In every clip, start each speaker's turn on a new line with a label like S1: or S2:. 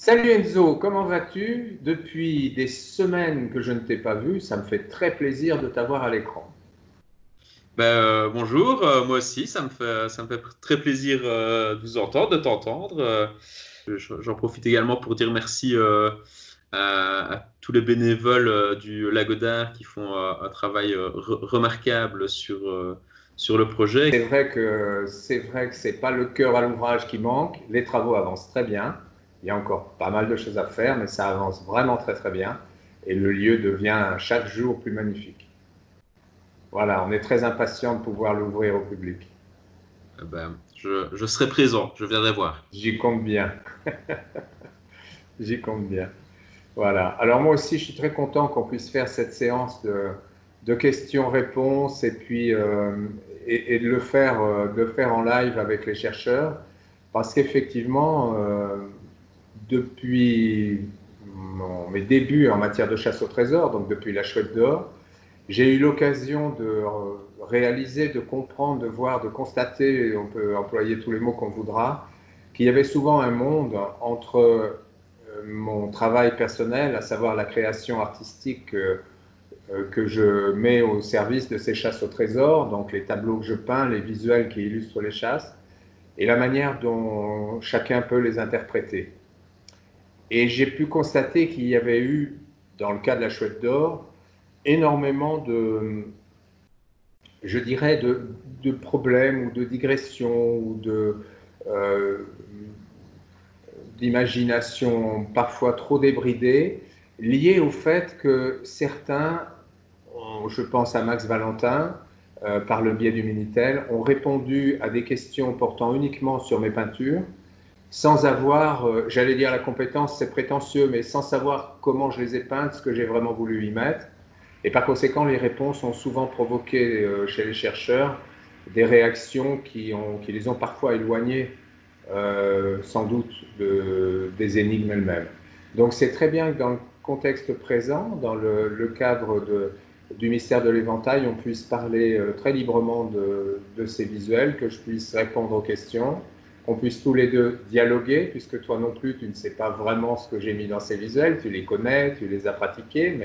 S1: Salut Enzo, comment vas-tu? Depuis des semaines que je ne t'ai pas vu, ça me fait très plaisir de t'avoir à l'écran.
S2: Bonjour, moi aussi, ça me fait très plaisir de vous entendre, de t'entendre. J'en profite également pour dire merci à tous les bénévoles du Lagodar qui font un travail remarquable sur le projet.
S1: C'est vrai que c'est pas le cœur à l'ouvrage qui manque. Les travaux avancent très bien. Il y a encore pas mal de choses à faire, mais ça avance vraiment très très bien. Et le lieu devient chaque jour plus magnifique. Voilà, on est très impatient de pouvoir l'ouvrir au public.
S2: Je serai présent, je viendrai voir.
S1: J'y compte bien. J'y compte bien. Voilà. Alors moi aussi, je suis très content qu'on puisse faire cette séance de questions-réponses et de le faire en live avec les chercheurs, parce qu'effectivement, depuis mes débuts en matière de chasse au trésor, donc depuis la Chouette d'Or, j'ai eu l'occasion de réaliser, de comprendre, de voir, de constater, on peut employer tous les mots qu'on voudra, qu'il y avait souvent un monde entre mon travail personnel, à savoir la création artistique que je mets au service de ces chasses au trésor, donc les tableaux que je peins, les visuels qui illustrent les chasses, et la manière dont chacun peut les interpréter. Et j'ai pu constater qu'il y avait eu, dans le cas de la Chouette d'Or, énormément je dirais, de problèmes ou de digressions ou euh, d'imagination parfois trop débridée, liées au fait que certains, je pense à Max Valentin, par le biais du Minitel, ont répondu à des questions portant uniquement sur mes peintures, sans avoir, j'allais dire la compétence, c'est prétentieux, mais sans savoir comment je les ai peintes, ce que j'ai vraiment voulu y mettre. Et par conséquent, les réponses ont souvent provoqué chez les chercheurs des réactions qui les ont parfois éloignés, sans doute, des énigmes elles-mêmes. Donc c'est très bien que dans le contexte présent, dans le cadre du mystère de l'éventail, on puisse parler très librement de ces visuels, que je puisse répondre aux questions, qu'on puisse tous les deux dialoguer, puisque toi non plus, tu ne sais pas vraiment ce que j'ai mis dans ces visuels, tu les connais, tu les as pratiqués,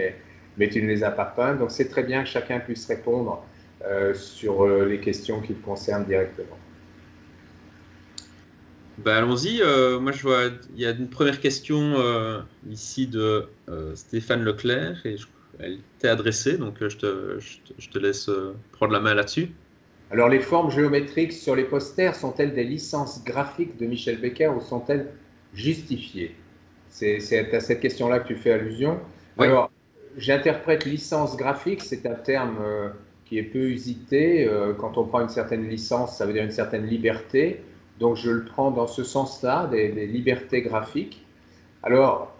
S1: mais tu ne les as pas peints. Donc c'est très bien que chacun puisse répondre sur les questions qui le concernent directement.
S2: Allons-y, moi je vois, il y a une première question ici de Stéphane Leclerc et elle t'est adressée, donc je te laisse prendre la main là-dessus.
S1: Alors les formes géométriques sur les posters sont-elles des licences graphiques de Michel Becker ou sont-elles justifiées? C'est à cette question-là que tu fais allusion.
S2: Oui.
S1: Alors j'interprète licence graphique, c'est un terme qui est peu usité. Quand on prend une certaine licence, ça veut dire une certaine liberté. Donc je le prends dans ce sens-là, des libertés graphiques. Alors,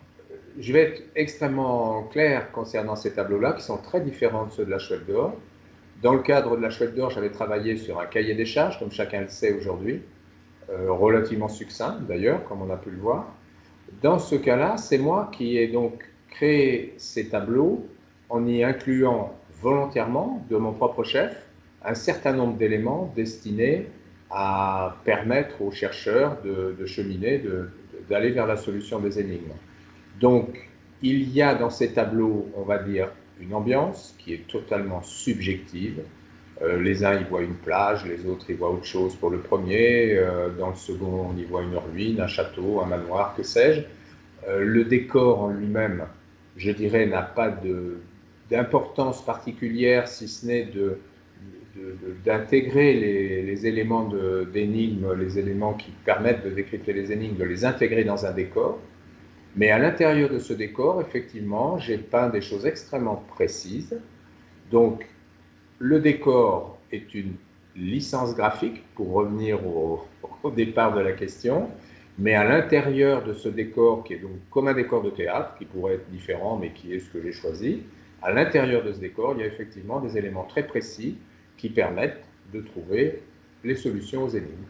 S1: je vais être extrêmement clair concernant ces tableaux-là, qui sont très différents de ceux de la Chouette d'Or. Dans le cadre de la Chouette d'Or, j'avais travaillé sur un cahier des charges, comme chacun le sait aujourd'hui, relativement succinct d'ailleurs, comme on a pu le voir. Dans ce cas-là, c'est moi qui ai donc créé ces tableaux en y incluant volontairement, de mon propre chef, un certain nombre d'éléments destinés à permettre aux chercheurs de cheminer, d'aller vers la solution des énigmes. Donc, il y a dans ces tableaux, on va dire, une ambiance qui est totalement subjective. Les uns y voient une plage, les autres y voient autre chose pour le premier. Dans le second, on y voit une ruine, un château, un manoir, que sais-je. Le décor en lui-même, je dirais, n'a pas d'importance particulière, si ce n'est d'intégrer les éléments d'énigmes, les éléments qui permettent de décrypter les énigmes, de les intégrer dans un décor. Mais à l'intérieur de ce décor, effectivement, j'ai peint des choses extrêmement précises. Donc, le décor est une licence graphique, pour revenir au départ de la question, mais à l'intérieur de ce décor, qui est donc comme un décor de théâtre, qui pourrait être différent, mais qui est ce que j'ai choisi, à l'intérieur de ce décor, il y a effectivement des éléments très précis qui permettent de trouver les solutions aux énigmes.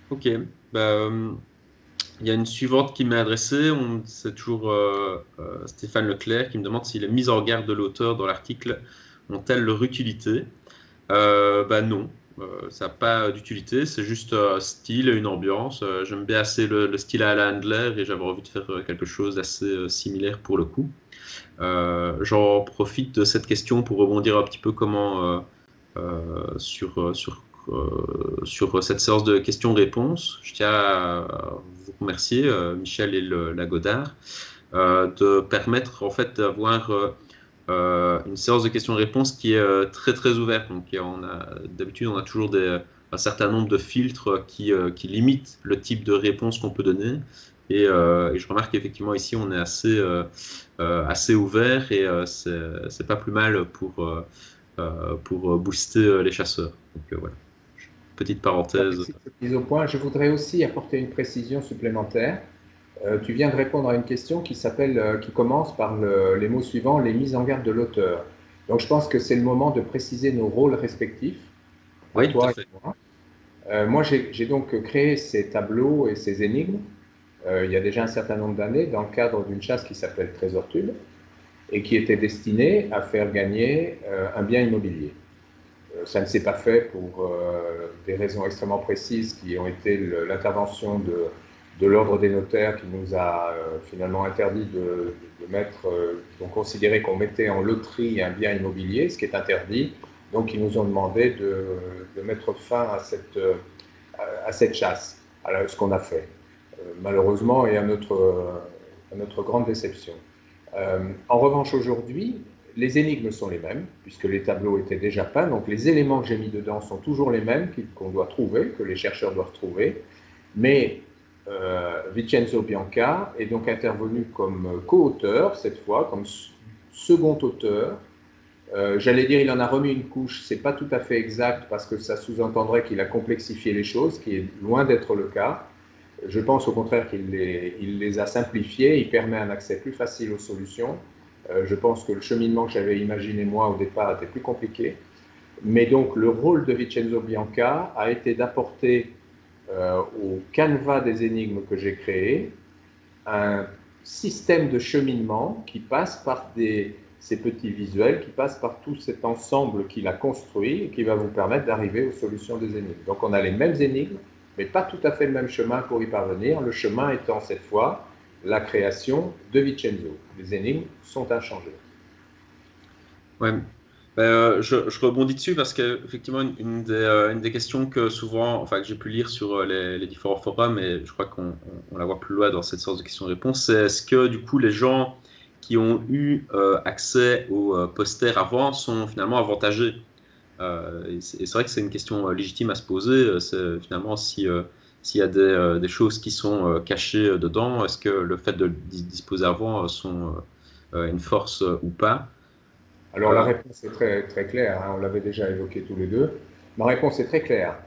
S2: Ok. Bah, il y a une suivante qui m'est adressée. C'est toujours Stéphane Leclerc qui me demande si les mises en garde de l'auteur dans l'article ont-elles leur utilité. Non. Ça n'a pas d'utilité, c'est juste un style, une ambiance. J'aime bien assez le style à la Handler et j'avais envie de faire quelque chose d'assez similaire pour le coup. J'en profite de cette question pour rebondir un petit peu sur cette séance de questions-réponses. Je tiens à vous remercier, Michel et la Godard, de permettre en fait d'avoir une séance de questions-réponses qui est très très ouverte. Donc d'habitude on a toujours un certain nombre de filtres qui limitent le type de réponse qu'on peut donner. Et je remarque qu'effectivement ici on est assez ouvert et c'est pas plus mal pour booster les chasseurs. Donc voilà, petite parenthèse.
S1: Merci de cette mise au point. Je voudrais aussi apporter une précision supplémentaire. Tu viens de répondre à une question qui commence par les mots suivants, les mises en garde de l'auteur. Donc je pense que c'est le moment de préciser nos rôles respectifs, à
S2: Oui, tout à
S1: toi et
S2: fait.
S1: moi. Moi, j'ai donc créé ces tableaux et ces énigmes il y a déjà un certain nombre d'années dans le cadre d'une chasse qui s'appelle Trésor Tube et qui était destinée à faire gagner un bien immobilier. Ça ne s'est pas fait pour des raisons extrêmement précises qui ont été l'intervention de l'ordre des notaires qui nous a finalement interdit de mettre, donc considérer qu'on mettait en loterie un bien immobilier, ce qui est interdit. Donc ils nous ont demandé de mettre fin à cette chasse, à ce qu'on a fait, malheureusement et à notre grande déception. En revanche, aujourd'hui, les énigmes sont les mêmes, puisque les tableaux étaient déjà peints, donc les éléments que j'ai mis dedans sont toujours les mêmes qu'on doit trouver, que les chercheurs doivent trouver, mais Vincenzo Bianca est donc intervenu comme co-auteur, cette fois, comme second auteur. J'allais dire il en a remis une couche, c'est pas tout à fait exact, parce que ça sous-entendrait qu'il a complexifié les choses, ce qui est loin d'être le cas. Je pense au contraire qu'il les a simplifiés, il permet un accès plus facile aux solutions. Je pense que le cheminement que j'avais imaginé moi au départ était plus compliqué. Mais donc le rôle de Vincenzo Bianca a été d'apporter au canevas des énigmes que j'ai créé un système de cheminement qui passe par ces petits visuels, qui passe par tout cet ensemble qu'il a construit et qui va vous permettre d'arriver aux solutions des énigmes. Donc on a les mêmes énigmes, mais pas tout à fait le même chemin pour y parvenir. Le chemin étant cette fois la création de Vincenzo. Les énigmes sont inchangées.
S2: Ouais. Je rebondis dessus parce qu'effectivement, une des questions que souvent, enfin, que j'ai pu lire sur les différents forums, et je crois qu'on la voit plus loin dans cette sorte de questions-réponses, c'est est-ce que du coup les gens qui ont eu accès aux posters avant sont finalement avantagés? Et c'est vrai que c'est une question légitime à se poser. C'est finalement s'il y a des choses qui sont cachées dedans, est-ce que le fait de disposer avant sont une force ou pas?
S1: Alors la réponse est très, très claire, hein, on l'avait déjà évoqué tous les deux. Ma réponse est très claire.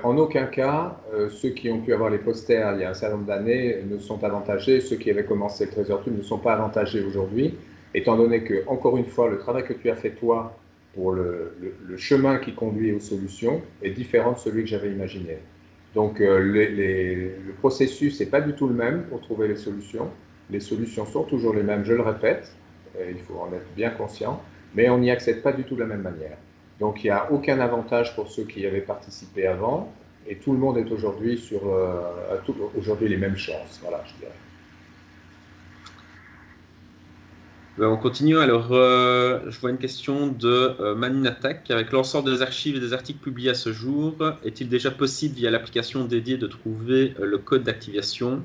S1: En aucun cas, ceux qui ont pu avoir les posters il y a un certain nombre d'années ne sont avantagés, ceux qui avaient commencé le Trésor Tube ne sont pas avantagés aujourd'hui, étant donné que, encore une fois, le travail que tu as fait toi pour le chemin qui conduit aux solutions est différent de celui que j'avais imaginé. Donc le processus n'est pas du tout le même pour trouver les solutions. Les solutions sont toujours les mêmes, je le répète, et il faut en être bien conscient, mais on n'y accède pas du tout de la même manière. Donc il n'y a aucun avantage pour ceux qui avaient participé avant, et tout le monde est aujourd'hui aujourd'hui les mêmes chances. Voilà, je dirais.
S2: On continue. Alors, je vois une question de Maninattack. Avec l'ensemble des archives et des articles publiés à ce jour, est-il déjà possible, via l'application dédiée, de trouver le code d'activation?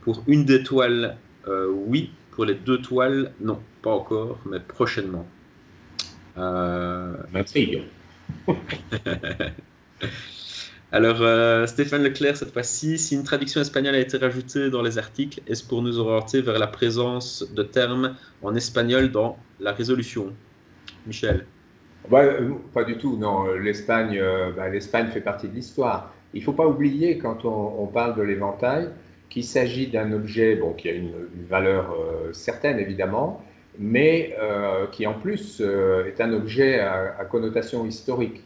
S2: Pour une des toiles, oui. Pour les deux toiles, non. Pas encore, mais prochainement.
S1: M'intrigue.
S2: Alors, Stéphane Leclerc, cette fois-ci, si une traduction espagnole a été rajoutée dans les articles, est-ce pour nous orienter vers la présence de termes en espagnol dans la résolution? Michel.
S1: Bah, pas du tout, non. L'Espagne fait partie de l'histoire. Il ne faut pas oublier, quand on parle de l'éventail, qu'il s'agit d'un objet bon, qui a une valeur certaine, évidemment, mais qui en plus est un objet à connotation historique.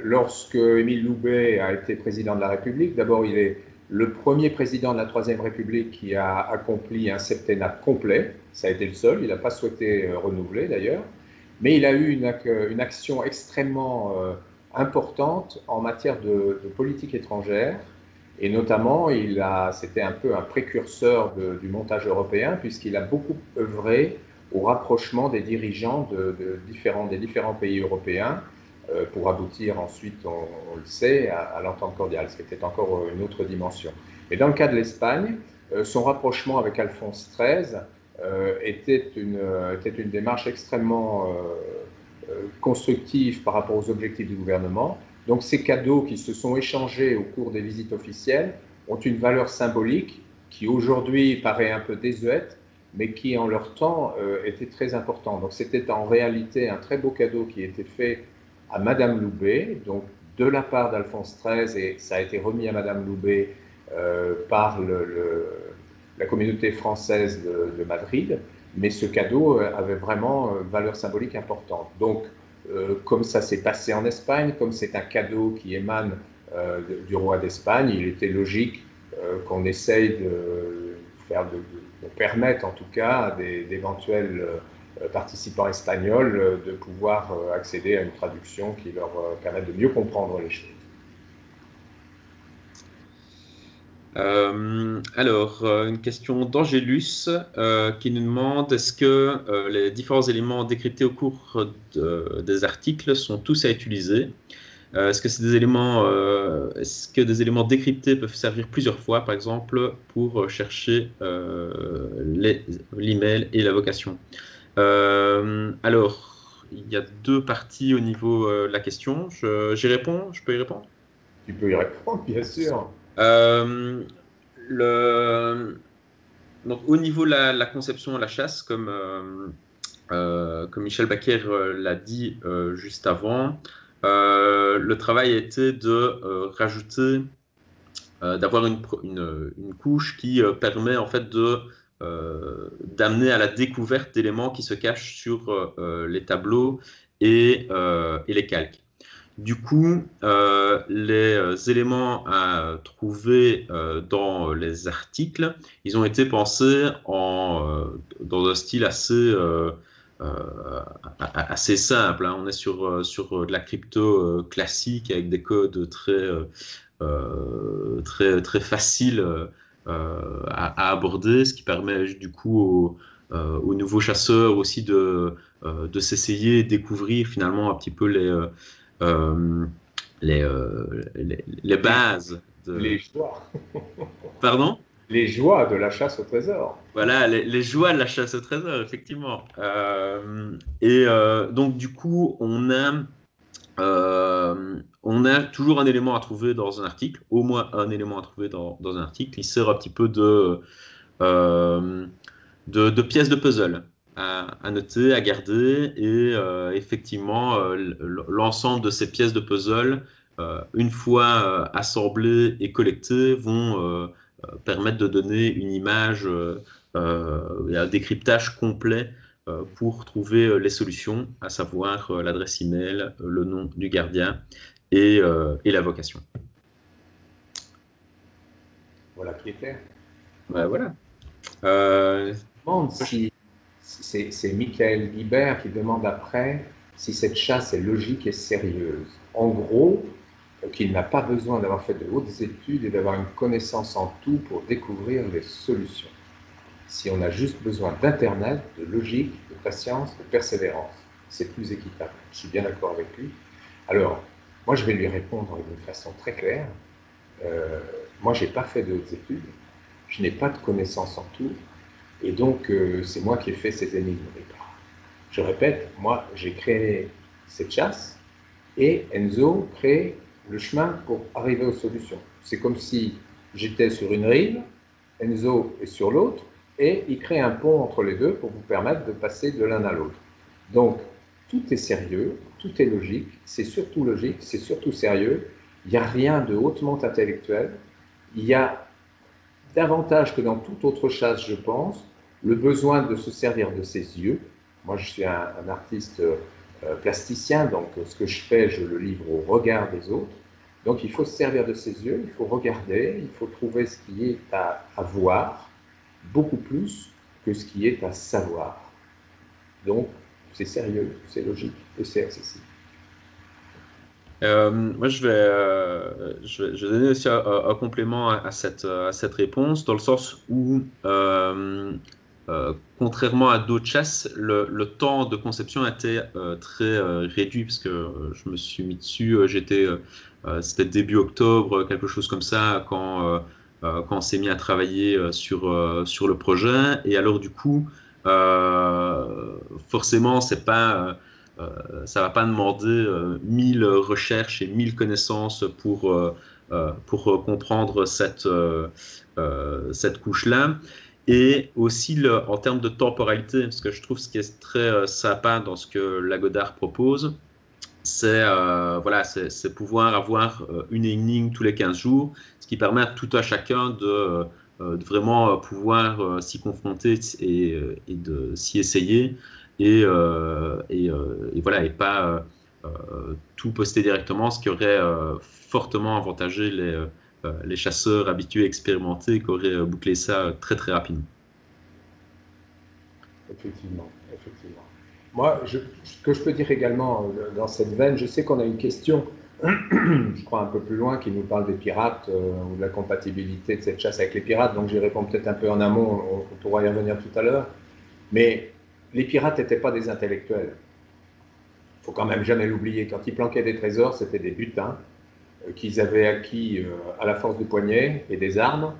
S1: Lorsque Émile Loubet a été président de la République, d'abord il est le premier président de la Troisième République qui a accompli un septennat complet. Ça a été le seul, il n'a pas souhaité renouveler d'ailleurs. Mais il a eu une action extrêmement importante en matière de politique étrangère. Et notamment, c'était un peu un précurseur du montage européen, puisqu'il a beaucoup œuvré au rapprochement des dirigeants des différents pays européens, pour aboutir ensuite, on le sait, à l'entente cordiale, ce qui était encore une autre dimension. Et dans le cas de l'Espagne, son rapprochement avec Alphonse XIII était une démarche extrêmement constructive par rapport aux objectifs du gouvernement. Donc ces cadeaux qui se sont échangés au cours des visites officielles ont une valeur symbolique qui aujourd'hui paraît un peu désuète, mais qui en leur temps était très important. Donc c'était en réalité un très beau cadeau qui était fait à Madame Loubet, donc de la part d'Alphonse XIII, et ça a été remis à Madame Loubet par la communauté française de Madrid, mais ce cadeau avait vraiment valeur symbolique importante. Donc, comme ça s'est passé en Espagne, comme c'est un cadeau qui émane du roi d'Espagne, il était logique qu'on essaye de permettre en tout cas à d'éventuels participants espagnols de pouvoir accéder à une traduction qui leur permette de mieux comprendre les choses.
S2: Alors, une question d'Angélus qui nous demande est-ce que les différents éléments décryptés au cours des articles sont tous à utiliser? Est-ce que des éléments décryptés peuvent servir plusieurs fois, par exemple, pour chercher l'email et la vocation? Alors, il y a deux parties au niveau de la question. J'y réponds? Je peux y répondre?
S1: Tu peux y répondre, bien sûr.
S2: Donc, au niveau de la conception et la chasse, comme Michel Baker l'a dit juste avant, le travail a été de rajouter, d'avoir une couche qui permet en fait d'amener à la découverte d'éléments qui se cachent sur les tableaux et les calques. Du coup, les éléments à trouver dans les articles, ils ont été pensés dans un style assez simple, hein. On est sur de la crypto classique avec des codes très faciles à aborder, ce qui permet du coup aux nouveaux chasseurs aussi de s'essayer, découvrir finalement un petit peu euh, les bases
S1: Les joies.
S2: Pardon?
S1: Les joies de la chasse au trésor.
S2: Voilà, les joies de la chasse au trésor, effectivement. Donc, du coup, on a toujours un élément à trouver dans un article, au moins un élément à trouver dans un article qui sert un petit peu euh, de pièces de puzzle à noter, à garder. Et effectivement, l'ensemble de ces pièces de puzzle, une fois assemblées et collectées, vont permettre de donner une image et un décryptage complet pour trouver les solutions, à savoir l'adresse email, le nom du gardien et la vocation.
S1: Voilà qui est clair.
S2: Ouais, voilà.
S1: Je me demande si c'est Michael Guibert qui demande après si cette chasse est logique et sérieuse. En gros, qu'il n'a pas besoin d'avoir fait de hautes études et d'avoir une connaissance en tout pour découvrir les solutions. Si on a juste besoin d'Internet, de logique, de patience, de persévérance, c'est plus équitable. Je suis bien d'accord avec lui. Alors, moi, je vais lui répondre d'une façon très claire. Moi, je n'ai pas fait de hautes études, je n'ai pas de connaissances en tout, et donc c'est moi qui ai fait ces énigmes au départ. Je répète, moi, j'ai créé cette chasse, et Enzo crée le chemin pour arriver aux solutions. C'est comme si j'étais sur une rive, Enzo est sur l'autre, et il crée un pont entre les deux pour vous permettre de passer de l'un à l'autre. Donc, tout est sérieux, tout est logique, c'est surtout sérieux, il n'y a rien de hautement intellectuel, il y a davantage que dans toute autre chasse, je pense, le besoin de se servir de ses yeux. Moi, je suis un artiste plasticien, donc ce que je fais, je le livre au regard des autres. Donc, il faut se servir de ses yeux, il faut regarder, il faut trouver ce qui est à voir, beaucoup plus que ce qui est à savoir. Donc, c'est sérieux, c'est logique et c'est accessible.
S2: Moi, je vais donner aussi un complément à cette réponse, dans le sens où, contrairement à d'autres chasses, le temps de conception était très réduit, parce que je me suis mis dessus, c'était début octobre, quelque chose comme ça, quand on s'est mis à travailler sur le projet. Et alors, du coup, forcément, c'est pas ça va pas demander 1000 recherches et 1000 connaissances pour comprendre cette couche-là. Et aussi en termes de temporalité, parce que je trouve ce qui est très sympa dans ce que la Godard propose, voilà, c'est pouvoir avoir une énigme tous les 15 jours, ce qui permet à tout un chacun de vraiment pouvoir s'y confronter et de s'y essayer et voilà, et pas tout poster directement, ce qui aurait fortement avantagé les chasseurs habitués, expérimentés, qui auraient bouclé ça très très rapidement.
S1: Effectivement, effectivement. Moi, ce que je peux dire également dans cette veine, je sais qu'on a une question, je crois un peu plus loin, qui nous parle des pirates ou de la compatibilité de cette chasse avec les pirates, donc j'y réponds peut-être un peu en amont, on pourra y revenir tout à l'heure. Mais les pirates n'étaient pas des intellectuels. Il ne faut quand même jamais l'oublier. Quand ils planquaient des trésors, c'était des butins qu'ils avaient acquis à la force du poignet et des armes.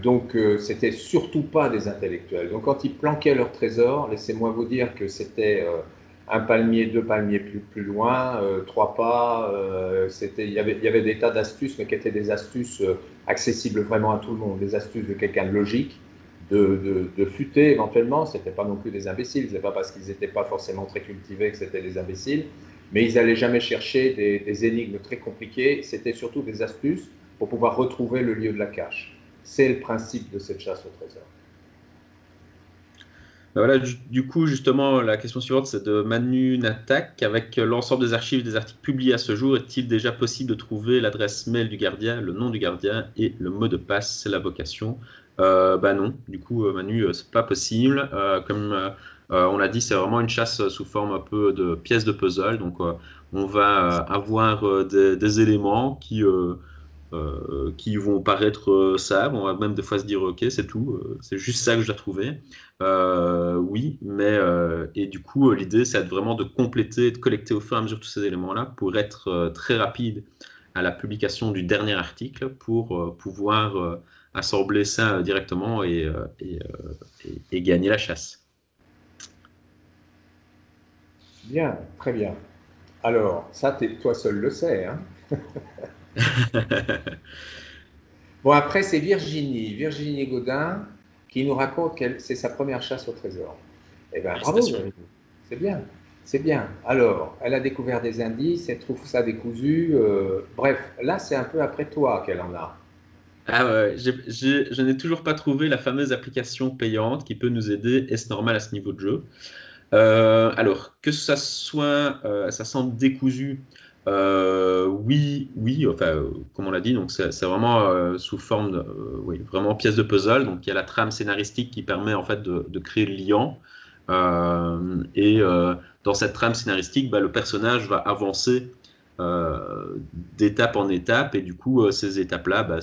S1: Donc, c'était surtout pas des intellectuels. Donc, quand ils planquaient leurs trésors, laissez-moi vous dire que c'était un palmier, deux palmiers plus loin, trois pas. Il y avait des tas d'astuces, mais qui étaient des astuces accessibles vraiment à tout le monde, des astuces de quelqu'un de logique, de futé éventuellement. C'était pas non plus des imbéciles. C'est pas parce qu'ils n'étaient pas forcément très cultivés que c'était des imbéciles. Mais ils n'allaient jamais chercher des énigmes très compliquées. C'était surtout des astuces pour pouvoir retrouver le lieu de la cache. C'est le principe de cette chasse au trésor.
S2: Ben voilà, du coup, justement, la question suivante, c'est de Manu Natak. Avec l'ensemble des archives et des articles publiés à ce jour, est-il déjà possible de trouver l'adresse mail du gardien, le nom du gardien et le mot de passe? C'est la vocation. Bah non, du coup, Manu, c'est pas possible. Comme on l'a dit, c'est vraiment une chasse sous forme un peu de pièces de puzzle. Donc, on va avoir des éléments qui vont paraître simples. On va même des fois se dire, ok, c'est tout, c'est juste ça que je dois trouver. Oui, mais et du coup, l'idée, c'est vraiment de compléter, de collecter au fur et à mesure tous ces éléments-là pour être très rapide à la publication du dernier article pour pouvoir assembler ça directement et gagner la chasse.
S1: Bien, très bien. Alors, ça, toi seul le sais, hein. Bon, après, c'est Virginie Gaudin, qui nous raconte que c'est sa première chasse au trésor. Eh bien, bravo,
S2: Félicitations.
S1: Virginie. C'est bien, c'est bien. Alors, elle a découvert des indices, elle trouve ça décousu. Bref, là, c'est un peu après toi qu'elle en a.
S2: Ah ouais, je n'ai toujours pas trouvé la fameuse application payante qui peut nous aider. Est-ce normal à ce niveau de jeu? Alors, que ça soit, ça semble décousu, oui, oui, enfin, comme on l'a dit, donc c'est vraiment sous forme de, oui, vraiment pièce de puzzle. Donc, il y a la trame scénaristique qui permet en fait de créer le liant. Et dans cette trame scénaristique, bah, le personnage va avancer d'étape en étape, et du coup, ces étapes-là, bah,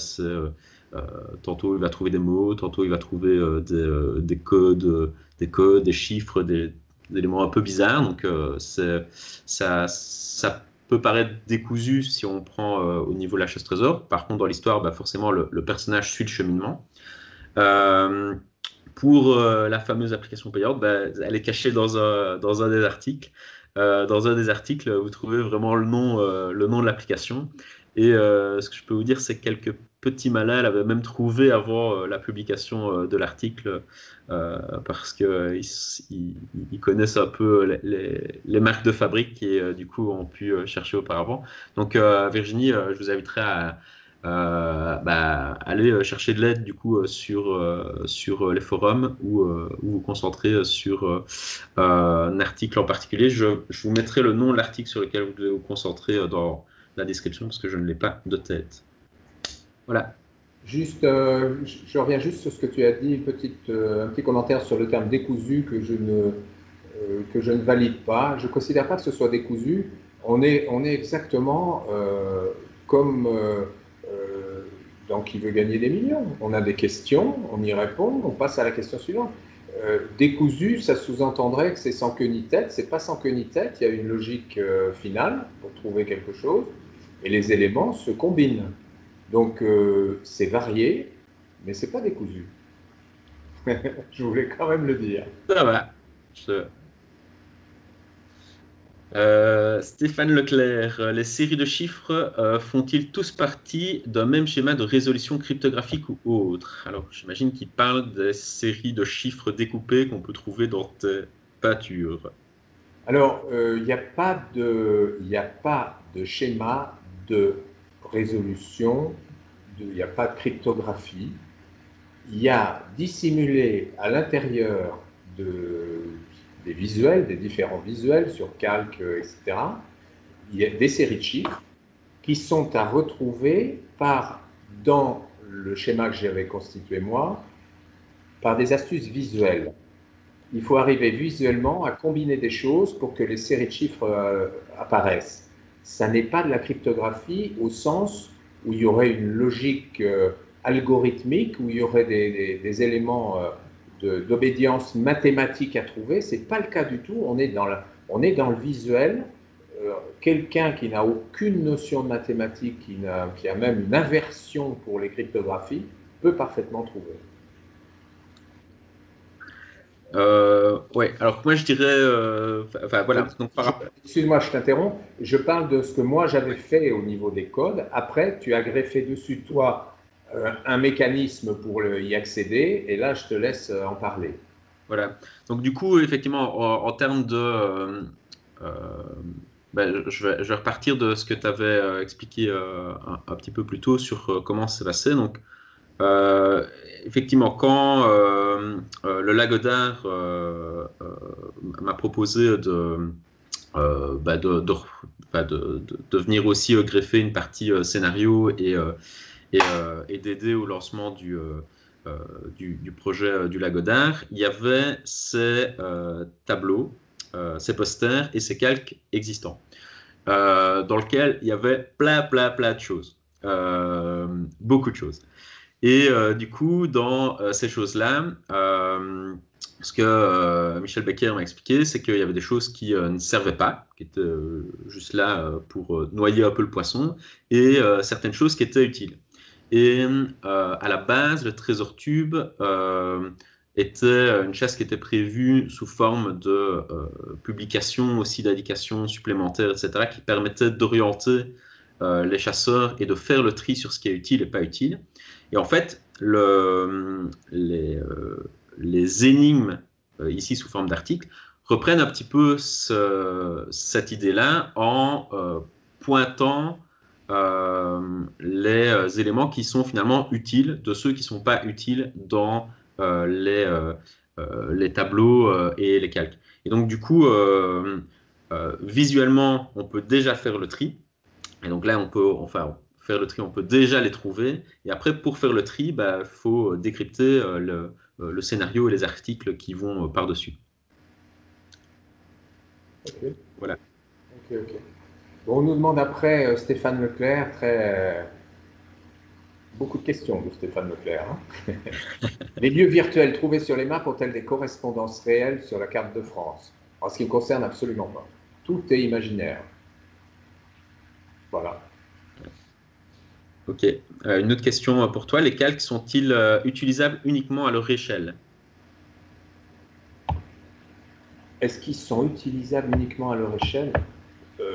S2: tantôt il va trouver des mots, tantôt il va trouver des codes, des chiffres, des éléments un peu bizarres. Donc, ça peut paraître décousu si on prend au niveau de la chasse-trésor. Par contre, dans l'histoire, bah, forcément, le personnage suit le cheminement. Euh, pour la fameuse application payante, bah, elle est cachée dans un des articles. Dans un des articles, vous trouvez vraiment le nom de l'application. Et ce que je peux vous dire, c'est que quelques petits malins l'avaient même trouvé avant la publication de l'article, parce qu'ils ils connaissent un peu les marques de fabrique et du coup ont pu chercher auparavant. Donc Virginie, je vous inviterai à bah, aller chercher de l'aide du coup sur les forums ou vous concentrer sur un article en particulier. Je vous mettrai le nom de l'article sur lequel vous devez vous concentrer dans la description parce que je ne l'ai pas de tête. Voilà.
S1: Juste, je reviens juste sur ce que tu as dit, un petit commentaire sur le terme décousu que je ne valide pas. Je ne considère pas que ce soit décousu. on est exactement comme dans Qui veut gagner des millions. On a des questions, on y répond, on passe à la question suivante. Décousu, ça sous-entendrait que c'est sans queue ni tête. C'est pas sans queue ni tête, il y a une logique finale pour trouver quelque chose, et les éléments se combinent. Donc c'est varié, mais c'est pas décousu. Je voulais quand même le dire.
S2: Ça va. Stéphane Leclerc, les séries de chiffres font-ils tous partie d'un même schéma de résolution cryptographique ou autre? Alors, j'imagine qu'il parle des séries de chiffres découpés qu'on peut trouver dans tes peintures.
S1: Alors, il n'y a pas de schéma de résolution, il n'y a pas de cryptographie. Il y a dissimulé à l'intérieur des visuels, des différents visuels sur calque, etc., il y a des séries de chiffres qui sont à retrouver dans le schéma que j'avais constitué moi, par des astuces visuelles. Il faut arriver visuellement à combiner des choses pour que les séries de chiffres apparaissent. Ça n'est pas de la cryptographie au sens où il y aurait une logique algorithmique, où il y aurait des éléments d'obédience mathématique à trouver. Ce n'est pas le cas du tout. On est dans le visuel. Quelqu'un qui n'a aucune notion de mathématiques, qui a même une aversion pour les cryptographies, peut parfaitement trouver.
S2: Ouais, alors moi je dirais, voilà. Donc,
S1: excuse-moi, je t'interromps. Je parle de ce que moi j'avais fait au niveau des codes. Après, tu as greffé dessus, toi, un mécanisme pour y accéder, et là, je te laisse en parler.
S2: Voilà. Donc, du coup, effectivement, en termes de. Je vais repartir de ce que tu avais expliqué un petit peu plus tôt sur comment c'est passé. Donc, effectivement, quand le Lagodar m'a proposé de venir aussi greffer une partie scénario et d'aider au lancement du projet du Lagodar, il y avait ces tableaux, ces posters et ces calques existants, dans lesquels il y avait plein de choses, beaucoup de choses. Et du coup, dans ces choses-là, ce que Michel Becker m'a expliqué, c'est qu'il y avait des choses qui ne servaient pas, qui étaient juste là pour noyer un peu le poisson, et certaines choses qui étaient utiles. Et à la base, le Trésor Tube était une chasse qui était prévue sous forme de publication aussi d'indications supplémentaires, etc., qui permettait d'orienter les chasseurs et de faire le tri sur ce qui est utile et pas utile. Et en fait, les énigmes, ici sous forme d'articles, reprennent un petit peu cette idée-là en pointant les éléments qui sont finalement utiles de ceux qui ne sont pas utiles dans les tableaux et les calques. Et donc, du coup, visuellement, on peut déjà faire le tri. Et donc là, on peut faire le tri, on peut déjà les trouver. Et après, pour faire le tri, faut décrypter le scénario et les articles qui vont par-dessus.
S1: Ok.
S2: Voilà.
S1: Ok. Bon, on nous demande après Stéphane Leclerc, beaucoup de questions de Stéphane Leclerc. Hein. Les lieux virtuels trouvés sur les maps ont-elles des correspondances réelles sur la carte de France? En ce qui me concerne, absolument pas. Tout est imaginaire. Voilà.
S2: Ok. Une autre question pour toi. Les calques sont-ils utilisables uniquement à leur échelle?
S1: Est-ce qu'ils sont utilisables uniquement à leur échelle?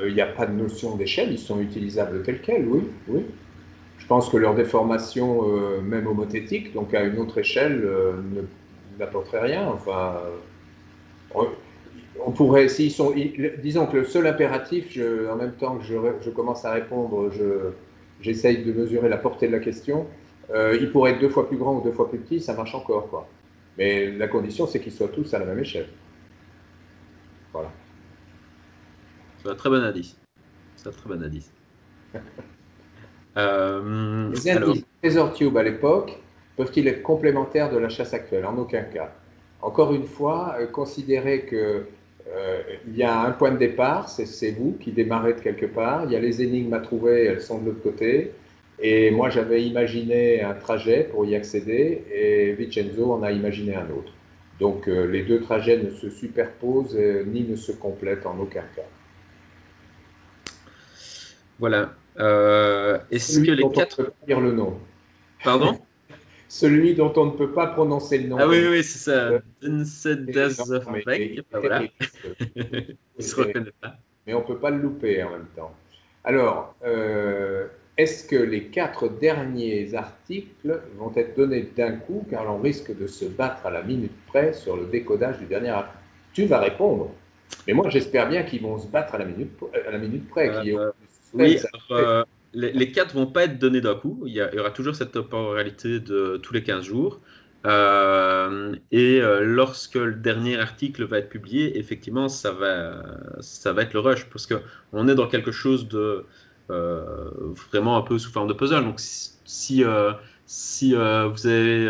S1: Il n'y a pas de notion d'échelle, ils sont utilisables tels quels, oui. Je pense que leur déformation, même homothétique, donc à une autre échelle, n'apporterait rien. Enfin, on pourrait, disons que le seul impératif, en même temps que je commence à répondre, j'essaye de mesurer la portée de la question. Il pourrait être 2 fois plus grand ou 2 fois plus petit, ça marche encore, quoi. Mais la condition, c'est qu'ils soient tous à la même échelle. Voilà.
S2: C'est un très bon indice.
S1: Les indices Trésor Tube à l'époque peuvent-ils être complémentaires de la chasse actuelle? En aucun cas. Encore une fois, considérer que Il y a un point de départ, c'est vous qui démarrez de quelque part. Il y a les énigmes à trouver, elles sont de l'autre côté. Et moi, j'avais imaginé un trajet pour y accéder et Vincenzo en a imaginé un autre. Donc, les deux trajets ne se superposent ni ne se complètent en aucun cas.
S2: Voilà. Est-ce que
S1: Celui
S2: les
S1: dont on ne
S2: quatre...
S1: peut pas dire le nom.
S2: Pardon?
S1: Celui dont on ne peut pas prononcer le nom
S2: Ah oui,
S1: comme
S2: oui, oui, c'est ça.
S1: euh,
S2: Denset
S1: non,
S2: das
S1: mais
S2: Weg.
S1: il est
S2: Ben voilà.
S1: terrible.
S2: Il
S1: Il est
S2: se
S1: terrible.
S2: reconnaît pas.
S1: Mais on ne peut pas le louper en même temps. Alors, est-ce que les quatre derniers articles vont être donnés d'un coup, car on risque de se battre à la minute près sur le décodage du dernier article? Tu vas répondre. Mais moi, j'espère bien qu'ils vont se battre à la minute près, qu'il y ait
S2: Euh,
S1: aucun
S2: oui,
S1: suspense.
S2: alors, les quatre vont pas être donnés d'un coup. Il y aura toujours cette temporalité de tous les 15 jours. Lorsque le dernier article va être publié, effectivement, ça va être le rush parce qu'on est dans quelque chose de vraiment un peu sous forme de puzzle. Donc, si vous avez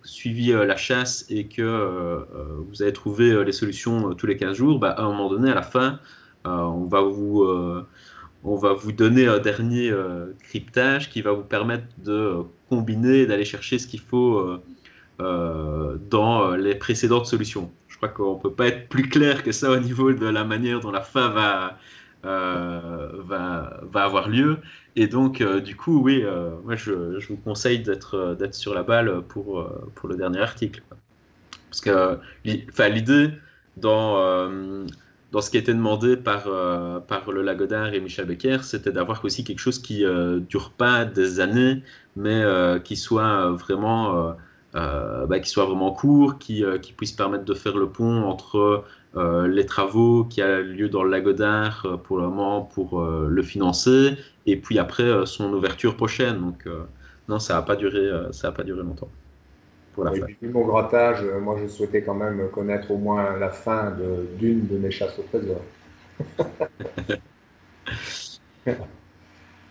S2: suivi la chasse et que vous avez trouvé les solutions tous les 15 jours, bah, à un moment donné, à la fin, on va vous donner un dernier cryptage qui va vous permettre de combiner, d'aller chercher ce qu'il faut dans les précédentes solutions. Je crois qu'on ne peut pas être plus clair que ça au niveau de la manière dont la fin va avoir lieu. Et donc, du coup, oui, moi, je vous conseille d'être sur la balle pour le dernier article. Parce que enfin, l'idée dans, dans ce qui a été demandé par le Lagodin et Michel Becker, c'était d'avoir aussi quelque chose qui dure pas des années, mais qui soit vraiment qui soit vraiment court, qui puisse permettre de faire le pont entre les travaux qui a lieu dans le Lagodin pour le moment pour le financer, et puis après son ouverture prochaine. Donc non, ça va pas durer longtemps pour la
S1: Et
S2: fin.
S1: puis, vu mon grattage, moi, je souhaitais quand même connaître au moins la fin d'une de mes chasses au trésor.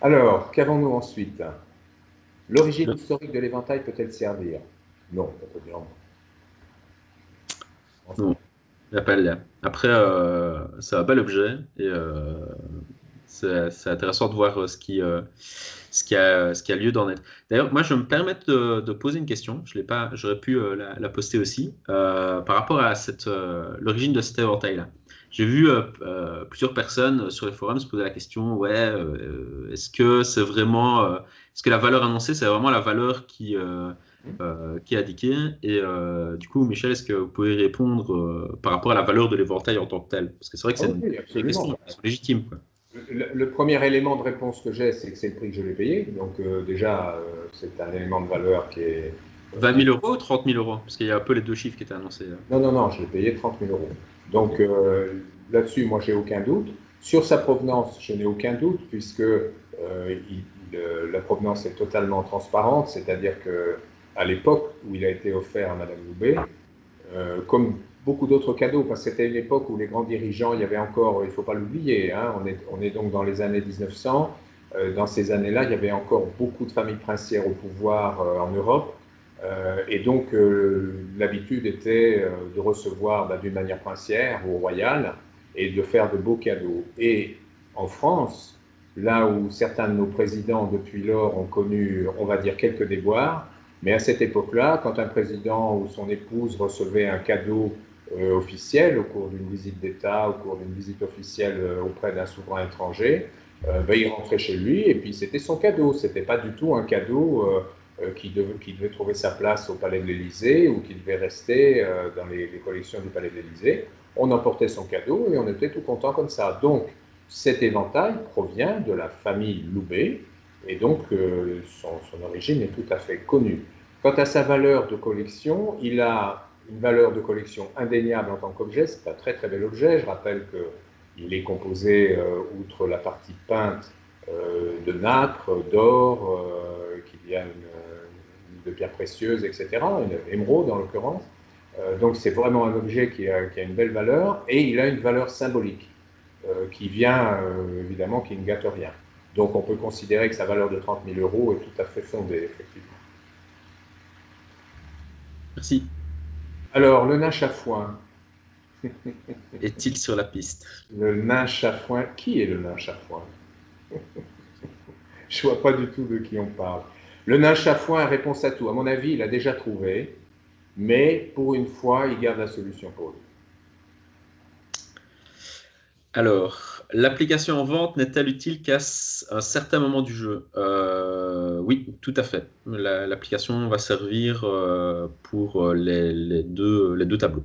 S1: Alors, qu'avons-nous ensuite? L'origine historique de l'éventail peut-elle servir? Non, on peut dire non.
S2: Non, il n'y a pas le lien. Après, ça va pas l'objet et c'est intéressant de voir ce qui a lieu d'en être. D'ailleurs, moi, je me permets de poser une question. Je l'ai pas, j'aurais pu la poster aussi par rapport à l'origine de cet éventail-là. J'ai vu plusieurs personnes sur les forums se poser la question, ouais, est-ce que c'est vraiment, est-ce que la valeur annoncée, c'est vraiment la valeur qui est indiquée? Et du coup, Michel, est-ce que vous pouvez répondre par rapport à la valeur de l'éventail en tant que tel? Parce que c'est vrai que
S1: Ah
S2: c'est
S1: oui,
S2: des questions
S1: absolument.
S2: qui sont légitimes, quoi.
S1: Le premier élément de réponse que j'ai, c'est que c'est le prix que je l'ai payé. Donc déjà, c'est un élément de valeur qui est...
S2: 20 000 euros ou 30 000 euros? Parce qu'il y a un peu les deux chiffres qui étaient annoncés.
S1: Non, non, non, je l'ai payé 30 000 euros.
S2: Ok.
S1: Donc là-dessus, moi, j'ai aucun doute. Sur sa provenance, je n'ai aucun doute, puisque la provenance est totalement transparente, c'est-à-dire que à l'époque où il a été offert à Madame Loubet, comme beaucoup d'autres cadeaux, parce que c'était une époque où les grands dirigeants, il y avait encore, il ne faut pas l'oublier, hein, on est donc dans les années 1900, dans ces années-là, il y avait encore beaucoup de familles princières au pouvoir en Europe, et donc l'habitude était de recevoir d'une manière princière ou royale et de faire de beaux cadeaux. Et en France, là où certains de nos présidents depuis lors ont connu, on va dire, quelques déboires, mais à cette époque-là, quand un président ou son épouse recevait un cadeau officiel au cours d'une visite d'État, au cours d'une visite officielle auprès d'un souverain étranger, ben, il rentrait chez lui et puis c'était son cadeau. C'était pas du tout un cadeau qui devait trouver sa place au Palais de l'Élysée ou qui devait rester dans les collections du Palais de l'Élysée. On emportait son cadeau et on était tout content comme ça. Donc, cet éventail provient de la famille Loubet et donc son origine est tout à fait connue. Quant à sa valeur de collection, il a une valeur de collection indéniable en tant qu'objet. C'est un très très bel objet. Je rappelle qu'il est composé, outre la partie peinte, de nacre, d'or, qu'il y a de pierres précieuses, etc., une émeraude en l'occurrence. Donc c'est vraiment un objet qui a une belle valeur et il a une valeur symbolique qui vient évidemment, qui ne gâte rien. Donc on peut considérer que sa valeur de 30 000 euros est tout à fait fondée, effectivement.
S2: Merci.
S1: Alors, le Nash à foin.
S2: Est-il sur la piste?
S1: Le nain chafouin. Qui est le nain chafouin? Je vois pas du tout de qui on parle. Le nain chafouin a réponse à tout. À mon avis, il a déjà trouvé, mais pour une fois, il garde la solution pour lui.
S2: Alors, l'application en vente n'est-elle utile qu'à un certain moment du jeu? Oui, tout à fait. L'application va servir pour les deux tableaux.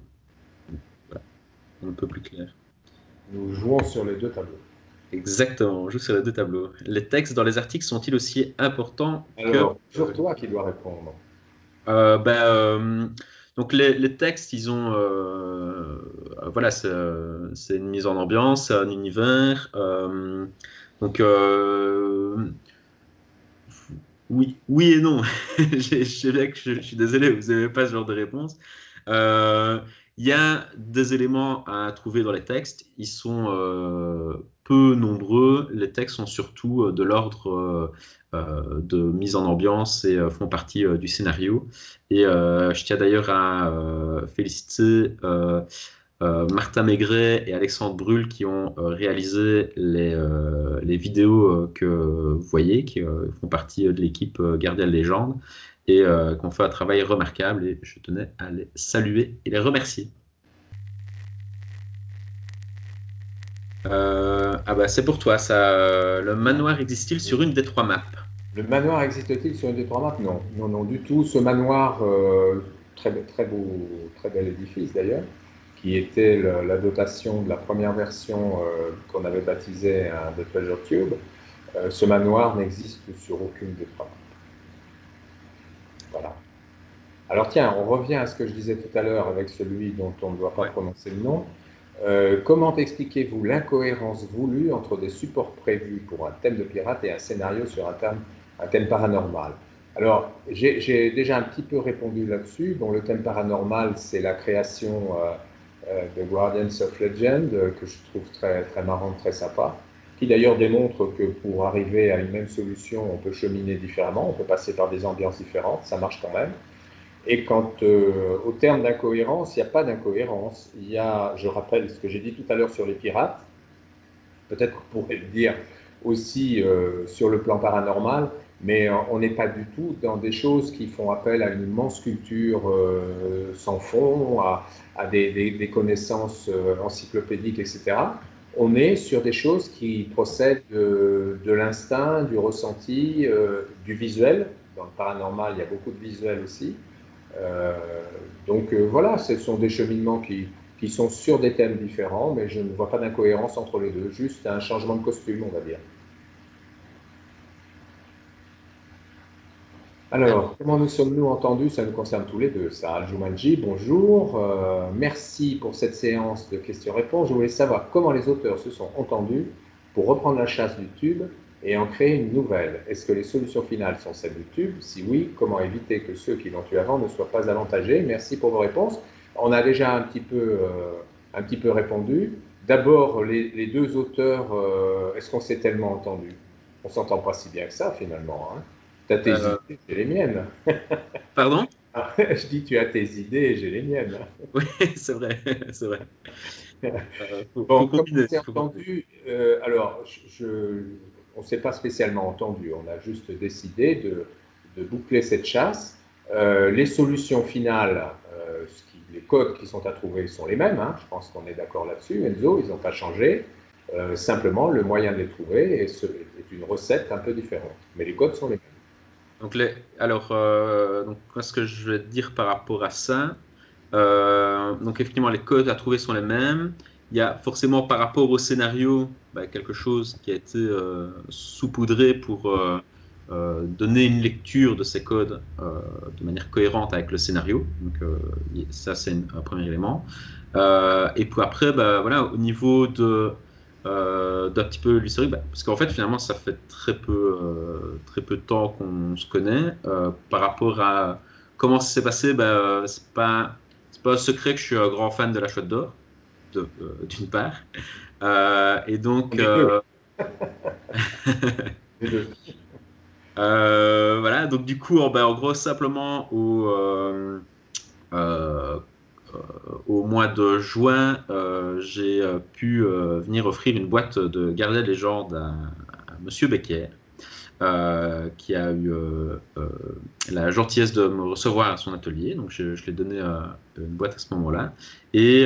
S2: Voilà, un peu plus clair.
S1: Nous jouons sur les deux tableaux.
S2: Exactement, on joue sur les deux tableaux. Les textes dans les articles sont-ils aussi importants que...
S1: Alors, toujours toi qui dois répondre.
S2: Euh, ben, euh, donc les textes, ils ont... voilà, c'est une mise en ambiance, c'est un univers. Donc... Oui, oui et non. Je suis désolé, vous n'avez pas ce genre de réponse. Euh, Il y a des éléments à trouver dans les textes. Ils sont peu nombreux. Les textes sont surtout de l'ordre de mise en ambiance et font partie du scénario. Et je tiens d'ailleurs à féliciter Martin Maigret et Alexandre Brul qui ont réalisé les vidéos que vous voyez, qui font partie de l'équipe Gardien de Légende et qui ont fait un travail remarquable et je tenais à les saluer et les remercier. Ah bah c'est pour toi ça. Le manoir existe-t-il sur une des trois maps?
S1: Le manoir existe-t-il sur une des trois maps? Non, non, non, du tout. Ce manoir, très, très beau, très bel édifice d'ailleurs, qui était la dotation de la première version qu'on avait baptisée The Treasure Cube. Ce manoir n'existe sur aucune des trois maps. Voilà. Alors tiens, on revient à ce que je disais tout à l'heure avec celui dont on ne doit pas prononcer le nom. Comment expliquez-vous l'incohérence voulue entre des supports prévus pour un thème de pirate et un scénario sur un thème paranormal? Alors, j'ai déjà un petit peu répondu là-dessus. Bon, le thème paranormal, c'est la création de Guardians of Legend, que je trouve très, très marrante, très sympa, qui d'ailleurs démontre que pour arriver à une même solution, on peut cheminer différemment, on peut passer par des ambiances différentes, ça marche quand même. Et quant au terme d'incohérence, il n'y a pas d'incohérence. Il y a, je rappelle ce que j'ai dit tout à l'heure sur les pirates, peut-être qu'on pourrait le dire aussi sur le plan paranormal, mais on n'est pas du tout dans des choses qui font appel à une immense culture sans fond, à des connaissances encyclopédiques, etc. On est sur des choses qui procèdent de l'instinct, du ressenti, du visuel. Dans le paranormal, il y a beaucoup de visuel aussi. Donc voilà, ce sont des cheminements qui sont sur des thèmes différents, mais je ne vois pas d'incohérence entre les deux, juste un changement de costume, on va dire. Alors, comment nous sommes-nous entendus? Ça nous concerne tous les deux, ça. Al-Jumanji, bonjour. Merci pour cette séance de questions-réponses. Je voulais savoir comment les auteurs se sont entendus pour reprendre la chasse du tube et en créer une nouvelle. Est-ce que les solutions finales sont celles du tube? Si oui, comment éviter que ceux qui l'ont tué avant ne soient pas avantagés? Merci pour vos réponses. On a déjà un petit peu répondu. D'abord, les deux auteurs, est-ce qu'on s'est tellement entendus? On ne s'entend pas si bien que ça, finalement, hein. Tu as tes
S2: Euh,
S1: idées, j'ai les miennes.
S2: Pardon?
S1: Je dis, tu as tes idées et j'ai les miennes.
S2: Oui, c'est vrai, c'est vrai. Faut
S1: Bon, comme on
S2: combiner,
S1: s'est
S2: faut combiner.
S1: entendu, alors, on ne s'est pas spécialement entendu, on a juste décidé de boucler cette chasse. Les solutions finales, les codes qui sont à trouver sont les mêmes, hein, je pense qu'on est d'accord là-dessus. Enzo, ils n'ont pas changé. Simplement, le moyen de les trouver est une recette un peu différente. Mais les codes sont les mêmes.
S2: Donc, donc, moi, ce que je vais te dire par rapport à ça, donc effectivement, les codes à trouver sont les mêmes. Il y a forcément par rapport au scénario bah, quelque chose qui a été saupoudré pour donner une lecture de ces codes de manière cohérente avec le scénario. Donc ça, c'est un premier élément. Et puis après, bah, voilà, au niveau d'un petit peu l'historique, bah, parce qu'en fait, finalement, ça fait très peu de temps qu'on se connaît. Par rapport à comment ça s'est passé, bah, c'est pas un secret que je suis un grand fan de la Chouette d'Or, d'une part. Et
S1: On
S2: donc,
S1: est deux, les deux.
S2: voilà, donc du coup, en gros, simplement euh, au mois de juin, j'ai pu venir offrir une boîte de Gardien de légende à Monsieur Becker, qui a eu la gentillesse de me recevoir à son atelier. Donc, je lui ai donné une boîte à ce moment-là. Et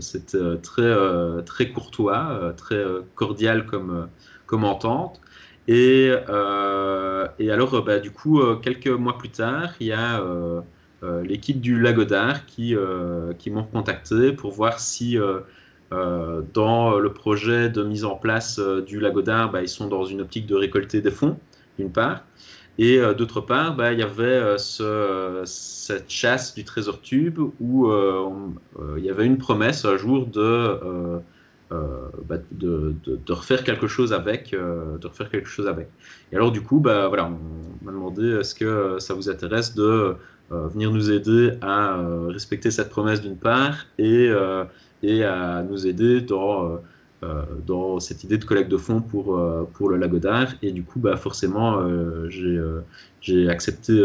S2: c'était très courtois, très cordial comme entente. Et alors, bah, du coup, quelques mois plus tard, il y a l'équipe du Lagodard qui m'ont contacté pour voir si dans le projet de mise en place du Lagodard, bah, ils sont dans une optique de récolter des fonds, d'une part. Et d'autre part, bah, il y avait cette chasse du trésor tube où il y avait une promesse un jour de refaire quelque chose avec, Et alors du coup, bah, voilà, on m'a demandé est-ce que ça vous intéresse de venir nous aider à respecter cette promesse d'une part et à nous aider dans cette idée de collecte de fonds pour le Lagodard. Et du coup, bah, forcément, j'ai accepté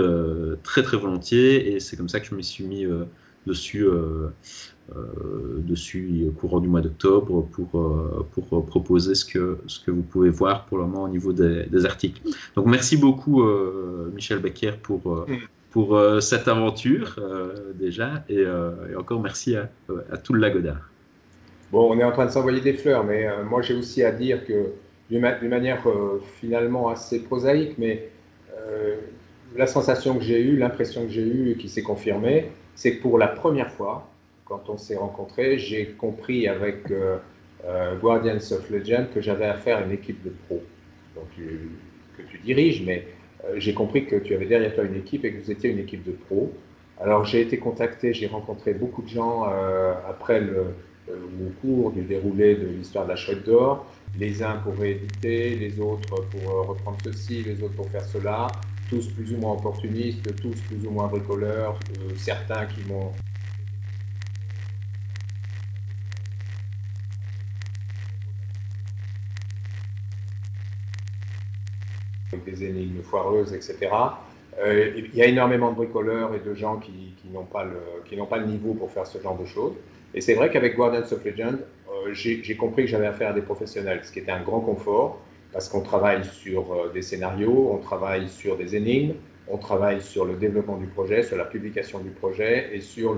S2: très très volontiers et c'est comme ça que je me suis mis dessus au courant du mois d'octobre pour proposer ce que vous pouvez voir pour le moment au niveau des articles. Donc merci beaucoup Michel Becker pour cette aventure déjà et encore merci à tout le Lagodard.
S1: Bon, on est en train de s'envoyer des fleurs, mais moi j'ai aussi à dire que d'une manière finalement assez prosaïque, mais la sensation que j'ai eue, l'impression que j'ai eue et qui s'est confirmée, c'est que pour la première fois, quand on s'est rencontrés, j'ai compris avec Guardians of Legend que j'avais affaire à une équipe de pros que tu diriges, mais j'ai compris que tu avais derrière toi une équipe et que vous étiez une équipe de pros. Alors j'ai été contacté, j'ai rencontré beaucoup de gens après au cours du déroulé de l'histoire de la chouette d'or, les uns pour rééditer, les autres pour reprendre ceci, les autres pour faire cela, tous plus ou moins opportunistes, tous plus ou moins bricoleurs, certains qui m'ont avec des énigmes foireuses, etc. Il y a énormément de bricoleurs et de gens qui n'ont pas le niveau pour faire ce genre de choses. Et c'est vrai qu'avec Guardians of Legend, j'ai compris que j'avais affaire à des professionnels, ce qui était un grand confort, parce qu'on travaille sur des scénarios, on travaille sur des énigmes, on travaille sur le développement du projet, sur la publication du projet et sur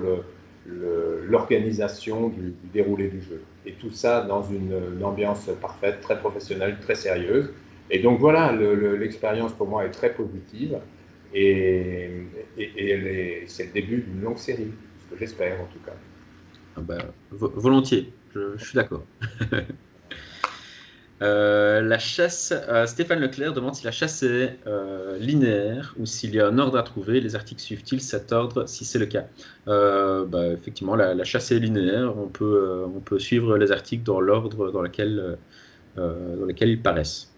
S1: l'organisation du déroulé du jeu. Et tout ça dans une ambiance parfaite, très professionnelle, très sérieuse. Et donc voilà, l'expérience pour moi est très positive et c'est le début d'une longue série, ce que j'espère en tout cas.
S2: Ah bah, volontiers, je suis d'accord. La chasse, Stéphane Leclerc demande si la chasse est linéaire ou s'il y a un ordre à trouver. Les articles suivent-ils cet ordre si c'est le cas? Bah, effectivement, la chasse est linéaire. On peut suivre les articles dans l'ordre dans lequel ils paraissent.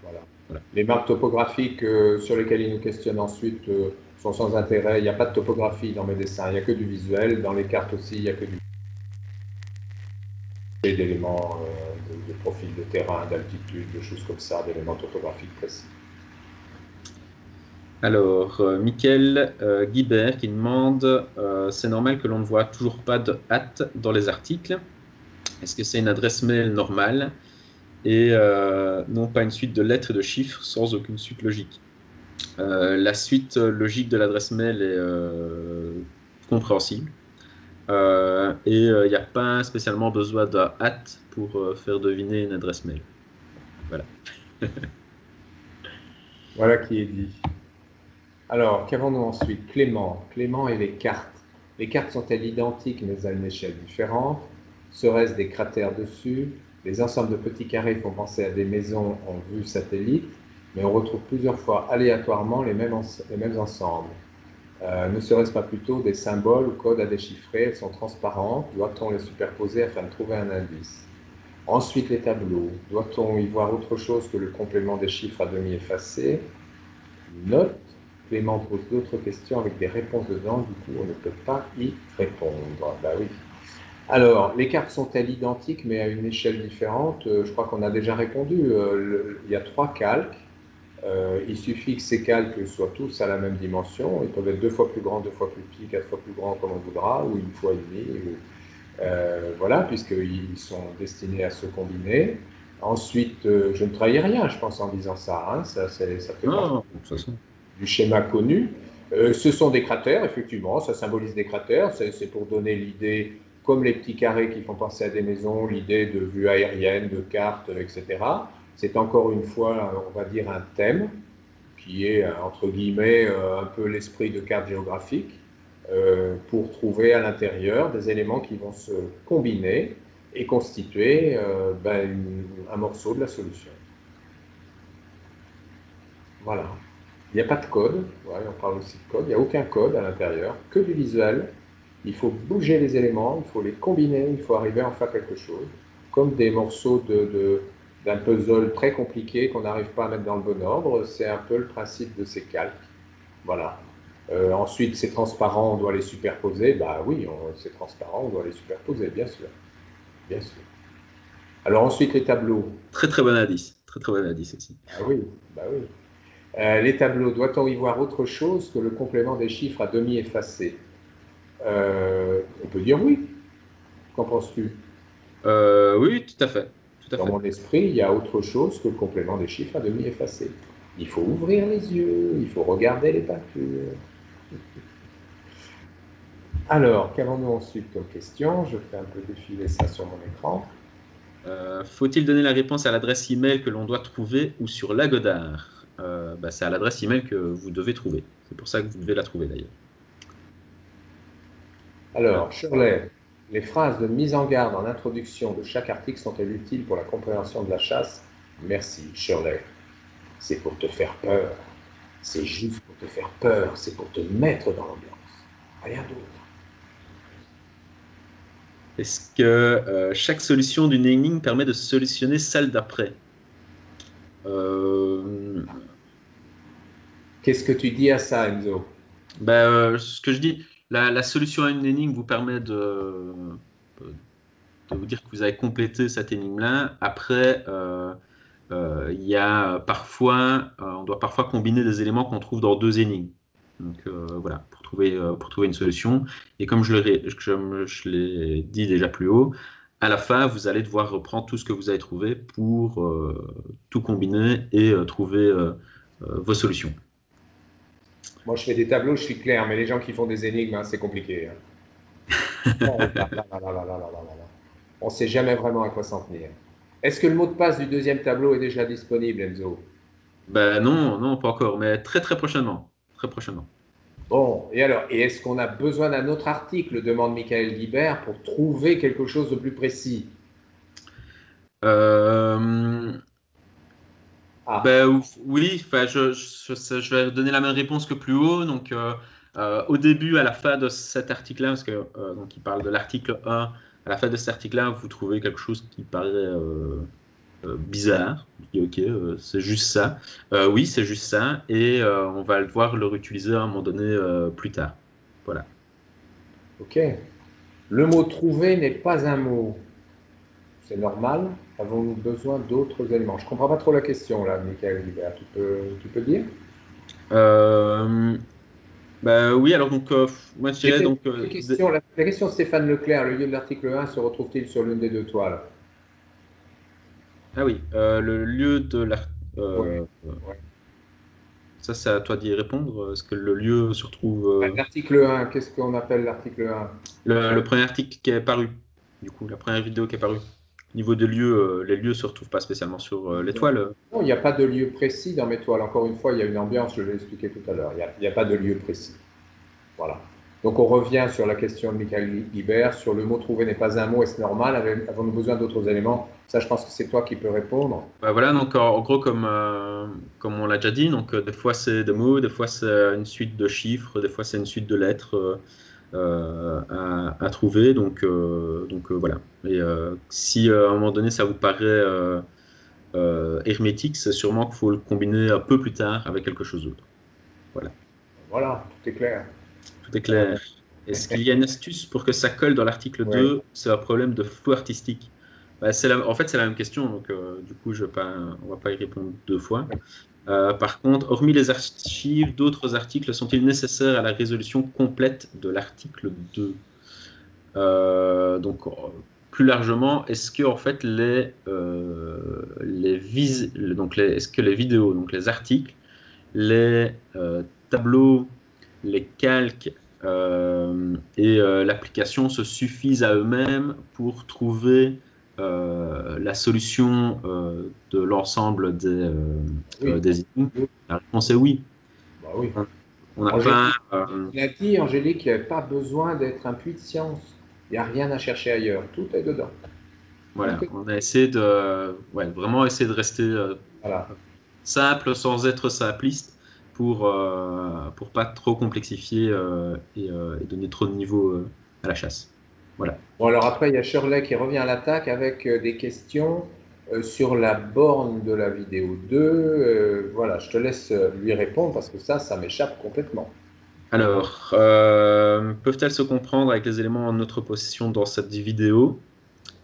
S1: Voilà. Voilà. Les marques topographiques sur lesquelles il nous questionne ensuite sont sans intérêt. Il n'y a pas de topographie dans mes dessins, il n'y a que du visuel. Dans les cartes aussi, il n'y a que du d'éléments de profil de terrain, d'altitude, de choses comme ça, d'éléments topographiques précis.
S2: Alors, Mickaël Guibert qui demande c'est normal que l'on ne voit toujours pas de hâte dans les articles. Est-ce que c'est une adresse mail normale et non pas une suite de lettres et de chiffres sans aucune suite logique? La suite logique de l'adresse mail est compréhensible. Et il n'y a pas spécialement besoin de hâte pour faire deviner une adresse mail. Voilà.
S1: Voilà qui est dit. Alors, qu'avons-nous ensuite? Clément. Clément et les cartes. Les cartes sont-elles identiques mais à une échelle différente? Serait-ce des cratères dessus? Les ensembles de petits carrés font penser à des maisons en vue satellite, mais on retrouve plusieurs fois aléatoirement les mêmes ensembles. Ne serait-ce pas plutôt des symboles ou codes à déchiffrer? Elles sont transparentes. Doit-on les superposer afin de trouver un indice? Ensuite, les tableaux. Doit-on y voir autre chose que le complément des chiffres à demi effacés? Note. Clément pose d'autres questions avec des réponses dedans, du coup on ne peut pas y répondre. Bah oui. Alors, les cartes sont-elles identiques mais à une échelle différente? Je crois qu'on a déjà répondu. Il y a 3 calques. Il suffit que ces calques soient tous à la même dimension. Ils peuvent être 2 fois plus grands, 2 fois plus petits, 4 fois plus grands comme on voudra, ou 1 fois et demi. Voilà, puisqu'ils sont destinés à se combiner. Ensuite, je ne trahis rien, je pense, en disant ça. Hein, ça fait partie
S2: Non, de toute façon.
S1: du schéma connu. Ce sont des cratères, effectivement, ça symbolise des cratères. C'est pour donner l'idée, comme les petits carrés qui font penser à des maisons, l'idée de vue aérienne, de cartes, etc. C'est encore une fois, on va dire, un thème qui est, entre guillemets, un peu l'esprit de carte géographique, pour trouver à l'intérieur des éléments qui vont se combiner et constituer un morceau de la solution. Voilà. Il n'y a pas de code, ouais, on parle aussi de code, il n'y a aucun code à l'intérieur, que du visuel. Il faut bouger les éléments, il faut les combiner, il faut arriver à en faire quelque chose, comme des morceaux d'un puzzle très compliqué qu'on n'arrive pas à mettre dans le bon ordre. C'est un peu le principe de ces calques. Voilà. Ensuite, c'est transparent, on doit les superposer. Bah oui, c'est transparent, on doit les superposer, bien sûr. Bien sûr. Alors ensuite, les tableaux.
S2: Très très bon indice. Très très bon indice aussi.
S1: Ah oui, bah oui. Les tableaux, doit-on y voir autre chose que le complément des chiffres à demi effacés? On peut dire oui. Qu'en penses-tu?
S2: Oui, tout à fait. Tout à
S1: Dans
S2: fait.
S1: mon esprit, il y a autre chose que le complément des chiffres à demi effacés. Il faut ouvrir les yeux, il faut regarder les peintures. Alors, qu'avons-nous ensuite comme question? Je fais un peu défiler ça sur mon écran.
S2: Faut-il donner la réponse à l'adresse email que l'on doit trouver ou sur Lagodar? C'est à l'adresse email que vous devez trouver. C'est pour ça que vous devez la trouver d'ailleurs.
S1: Alors, Shirley, les phrases de mise en garde en introduction de chaque article sont-elles utiles pour la compréhension de la chasse? Merci, Shirley. C'est pour te faire peur. C'est juste pour te faire peur. C'est pour te mettre dans l'ambiance. Rien d'autre.
S2: Est-ce que chaque solution d'une énigme permet de solutionner celle d'après?
S1: Qu'est-ce que tu dis à ça, Enzo?
S2: Ce que je dis, la solution à une énigme vous permet de vous dire que vous avez complété cette énigme-là. Après, il y a parfois, on doit parfois combiner des éléments qu'on trouve dans 2 énigmes. Donc voilà, pour trouver une solution. Et comme je l'ai dit déjà plus haut, à la fin, vous allez devoir reprendre tout ce que vous avez trouvé pour tout combiner et trouver vos solutions.
S1: Moi, je fais des tableaux, je suis clair, mais les gens qui font des énigmes, hein, c'est compliqué. Hein. On ne sait jamais vraiment à quoi s'en tenir. Est-ce que le mot de passe du deuxième tableau est déjà disponible, Enzo?
S2: Non, non, pas encore, mais très très prochainement. Très prochainement.
S1: Bon, et alors, est-ce qu'on a besoin d'un autre article, demande Michael Guibert, pour trouver quelque chose de plus précis?
S2: Oui, je vais donner la même réponse que plus haut. Donc, au début, à la fin de cet article-là, parce que donc il parle de l'article 1, à la fin de cet article-là, vous trouvez quelque chose qui paraît bizarre. Je dis, ok, c'est juste ça. Oui, c'est juste ça. Et on va devoir le réutiliser à un moment donné plus tard. Voilà.
S1: Ok. Le mot trouver n'est pas un mot. C'est normal. Avons-nous besoin d'autres éléments? Je ne comprends pas trop la question, là, Michael Guibert. Tu peux dire?
S2: Oui, alors donc, moi je dirais donc.
S1: La question de Stéphane Leclerc, le lieu de l'article 1 se retrouve-t-il sur l'une des 2 toiles?
S2: Ah oui, le lieu de l'article.
S1: Ouais, ouais.
S2: Ça, c'est à toi d'y répondre. Est-ce que le lieu se retrouve.
S1: L'article 1, qu'est-ce qu'on appelle l'article 1?
S2: Le premier article qui est paru, du coup, la première vidéo qui est parue. Au niveau des lieux, les lieux ne se retrouvent pas spécialement sur l'étoile.
S1: Non, il n'y a pas de lieu précis dans mes toiles. Encore une fois, il y a une ambiance, je l'ai expliqué tout à l'heure. Il n'y a pas de lieu précis. Voilà. Donc on revient sur la question de Michael Guibert, sur le mot trouver n'est pas un mot, est-ce normal? Avons-nous besoin d'autres éléments? Ça, je pense que c'est toi qui peux répondre.
S2: Voilà, donc en gros, comme on l'a déjà dit, donc des fois c'est des mots, des fois c'est une suite de chiffres, des fois c'est une suite de lettres à trouver. Donc voilà. Et si à un moment donné ça vous paraît hermétique, c'est sûrement qu'il faut le combiner un peu plus tard avec quelque chose d'autre. Voilà.
S1: Voilà, tout est clair.
S2: Tout est clair. Est-ce qu'il y a une astuce pour que ça colle dans l'article 2? C'est un problème de flou artistique. En fait, c'est la même question, donc du coup, on va pas y répondre 2 fois. Par contre, hormis les archives, d'autres articles sont-ils nécessaires à la résolution complète de l'article 2 ? Donc, plus largement, est-ce que en fait est-ce que les vidéos, donc les articles, les tableaux, les calques et l'application se suffisent à eux-mêmes pour trouver la solution de l'ensemble des énigmes? La réponse est oui.
S1: Bah oui.
S2: On n'a pas.
S1: Il a dit, Angélique, qu'il n'y avait pas besoin d'être un puits de science. Il n'y a rien à chercher ailleurs. Tout est dedans.
S2: Voilà, on a essayé vraiment essayer de rester
S1: Voilà.
S2: simple sans être simpliste pour pas trop complexifier et donner trop de niveau à la chasse. Voilà.
S1: Bon, alors après, il y a Shirley qui revient à l'attaque avec des questions sur la borne de la vidéo 2. Voilà, je te laisse lui répondre parce que ça m'échappe complètement.
S2: Alors, peuvent-elles se comprendre avec les éléments en notre possession dans cette vidéo?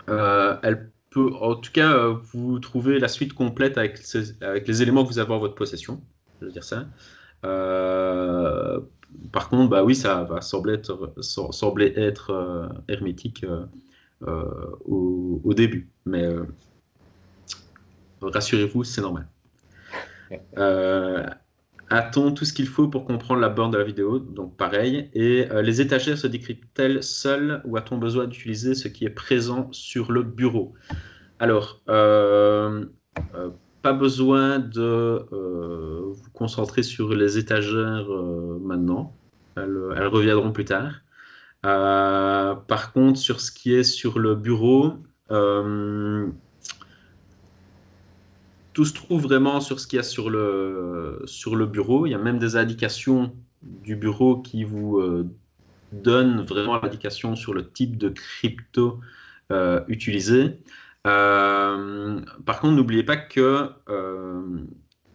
S2: Elle peut, en tout cas, vous trouvez la suite complète avec les éléments que vous avez en votre possession. Je veux dire ça. Par contre, bah oui, ça va sembler être hermétique au début. Mais rassurez-vous, c'est normal. A-t-on tout ce qu'il faut pour comprendre la borne de la vidéo? Donc pareil. Et les étagères se décryptent-elles seules ou a-t-on besoin d'utiliser ce qui est présent sur le bureau? Alors, pas besoin de vous concentrer sur les étagères maintenant. Elles reviendront plus tard. Par contre, sur ce qui est sur le bureau, tout se trouve vraiment sur ce qu'il y a sur le bureau. Il y a même des indications du bureau qui vous donnent vraiment l'indication sur le type de crypto utilisé. Par contre, n'oubliez pas que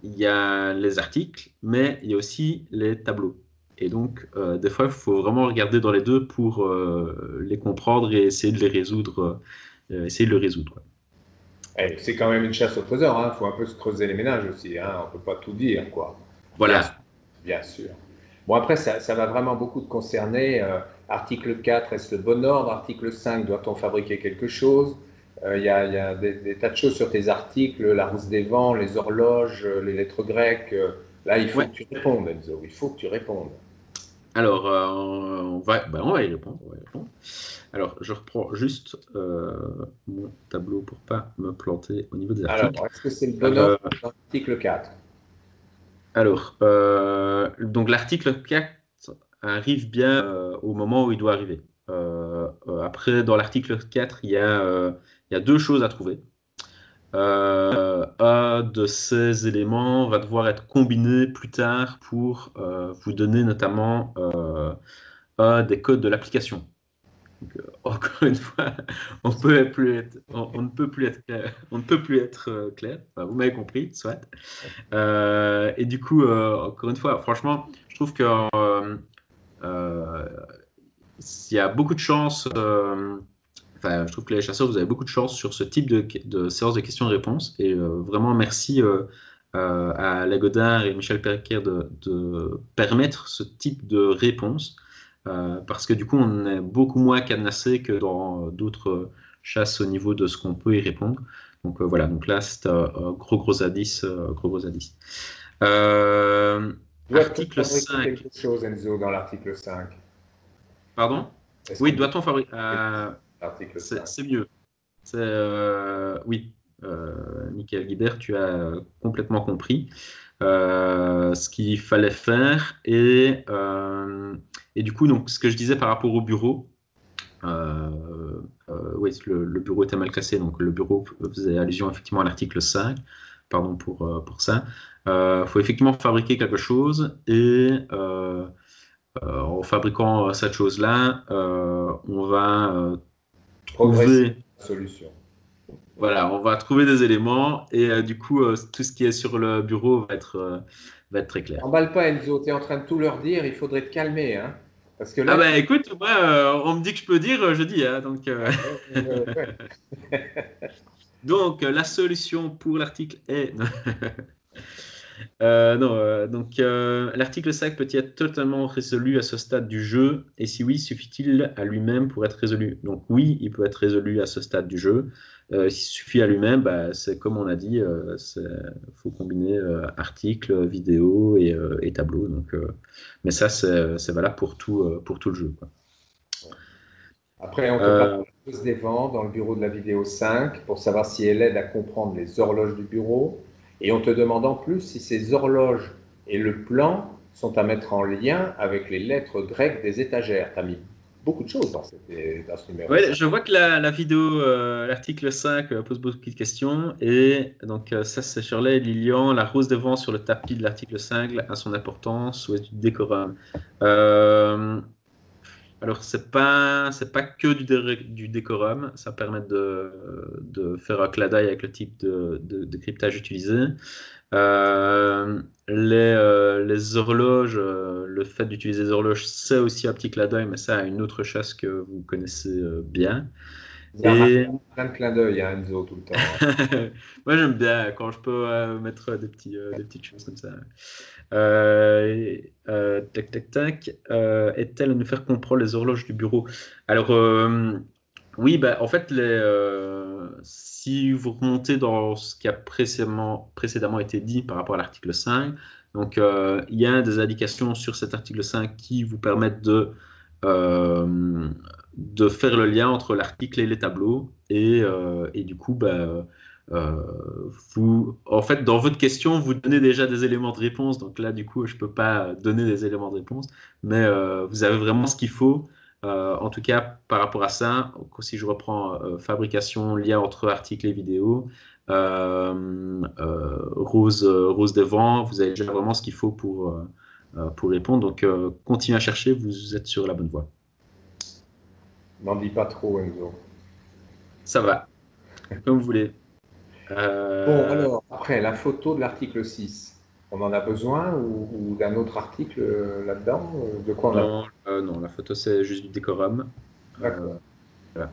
S2: il y a les articles, mais il y a aussi les tableaux. Et donc, des fois, il faut vraiment regarder dans les deux pour les comprendre et essayer de les résoudre, essayer de le résoudre, quoi.
S1: Eh, c'est quand même une chasse au trésor, hein. Faut un peu se creuser les ménages aussi, hein. On peut pas tout dire, quoi. Bien sûr.
S2: Voilà.
S1: Bien sûr. Bon, après, ça va vraiment beaucoup te concerner. Article 4, est-ce le bon ordre? Article 5, doit-on fabriquer quelque chose? Il y a des tas de choses sur tes articles, la roue des vents, les horloges, les lettres grecques. Là, il faut
S2: Ouais.
S1: que tu répondes, Enzo. Il faut que tu répondes.
S2: Alors, on va y répondre. Alors, je reprends juste mon tableau pour pas me planter au niveau des articles.
S1: Alors, est-ce que c'est le bon ordre dans l'article 4?
S2: Alors, donc l'article 4 arrive bien au moment où il doit arriver. Après, dans l'article 4, il y a deux choses à trouver. Un de ces éléments va devoir être combiné plus tard pour vous donner notamment un des codes de l'application. Donc, encore une fois, on ne peut plus être clair. On ne peut plus être clair. Enfin, vous m'avez compris, soit. Et du coup, encore une fois, franchement, je trouve que il y a beaucoup de chance. Enfin, je trouve que les chasseurs, vous avez beaucoup de chance sur ce type de séance de questions-réponses. Et vraiment, merci à Lagodin et Michel Perquer de permettre ce type de réponse. Parce que du coup, on est beaucoup moins cadenassé que dans d'autres chasses au niveau de ce qu'on peut y répondre. Donc voilà, donc là, c'est un gros indice. Gros indice. Article 5.
S1: Quelque chose, Enzo, dans l'article 5.
S2: Pardon? Oui, doit-on fabriquer?
S1: L'article 5.
S2: C'est mieux. Oui, Michael Guibert, tu as complètement compris ce qu'il fallait faire. Et du coup, donc, ce que je disais par rapport au bureau, oui, le bureau était mal classé, donc le bureau faisait allusion effectivement à l'article 5. Pardon pour ça. Il faut effectivement fabriquer quelque chose et en fabriquant cette chose-là, on va trouver
S1: solution.
S2: Voilà, on va trouver des éléments et du coup, tout ce qui est sur le bureau va être très clair.
S1: Emballe pas, Enzo, tu es en train de tout leur dire, il faudrait te calmer, hein. Parce que là,
S2: ah bah écoute, moi, on me dit que je peux dire, je dis, hein, donc. Donc, la solution pour l'article est Non, donc l'article 5 peut-il être totalement résolu à ce stade du jeu? Et si oui, suffit-il à lui-même pour être résolu? Donc oui, il peut être résolu à ce stade du jeu. S'il suffit à lui-même, bah, c'est comme on a dit, il faut combiner article, vidéo et tableau. Donc, mais ça, c'est valable pour tout le jeu, quoi.
S1: Après, on te parle de la pose des vents dans le bureau de la vidéo 5 pour savoir si elle aide à comprendre les horloges du bureau. Et on te demande en plus si ces horloges et le plan sont à mettre en lien avec les lettres grecques des étagères. Tu as mis beaucoup de choses dans ce numéro
S2: Ouais,
S1: 5.
S2: je vois que la vidéo, l'article 5 pose beaucoup de questions. Et donc, ça, c'est Shirley Lilian. La rose des vents sur le tapis de l'article 5 a son importance ou est du décorum? Alors, c'est pas que du décorum. Ça permet de faire un clin d'œil avec le type de cryptage utilisé. Les horloges, le fait d'utiliser des horloges, c'est aussi un petit clin d'œil, mais ça a une autre chasse que vous connaissez bien.
S1: Il y a
S2: Et
S1: plein de clins d'œil à Enzo tout le temps.
S2: moi, j'aime bien quand je peux mettre des petites choses comme ça. Tac, tac, tac. Est-elle à nous faire comprendre les horloges du bureau? Alors, oui, bah, en fait, si vous remontez dans ce qui a précédemment été dit par rapport à l'article 5, donc il y a des indications sur cet article 5 qui vous permettent de faire le lien entre l'article et les tableaux. Et du coup, bah, en fait, dans votre question, vous donnez déjà des éléments de réponse. Donc là, du coup, je ne peux pas donner des éléments de réponse, mais vous avez vraiment ce qu'il faut. En tout cas, par rapport à ça, si je reprends fabrication, lien entre articles et vidéos, Rose des vents, vous avez déjà vraiment ce qu'il faut pour répondre. Donc, continuez à chercher, vous êtes sur la bonne voie.
S1: N'en dis pas trop, Enzo.
S2: Ça va, comme vous voulez.
S1: Bon, alors, après, la photo de l'article 6, on en a besoin ou d'un autre article là-dedans? De quoi on a besoin?
S2: Non, non, la photo, c'est juste du décorum.
S1: D'accord.
S2: Voilà.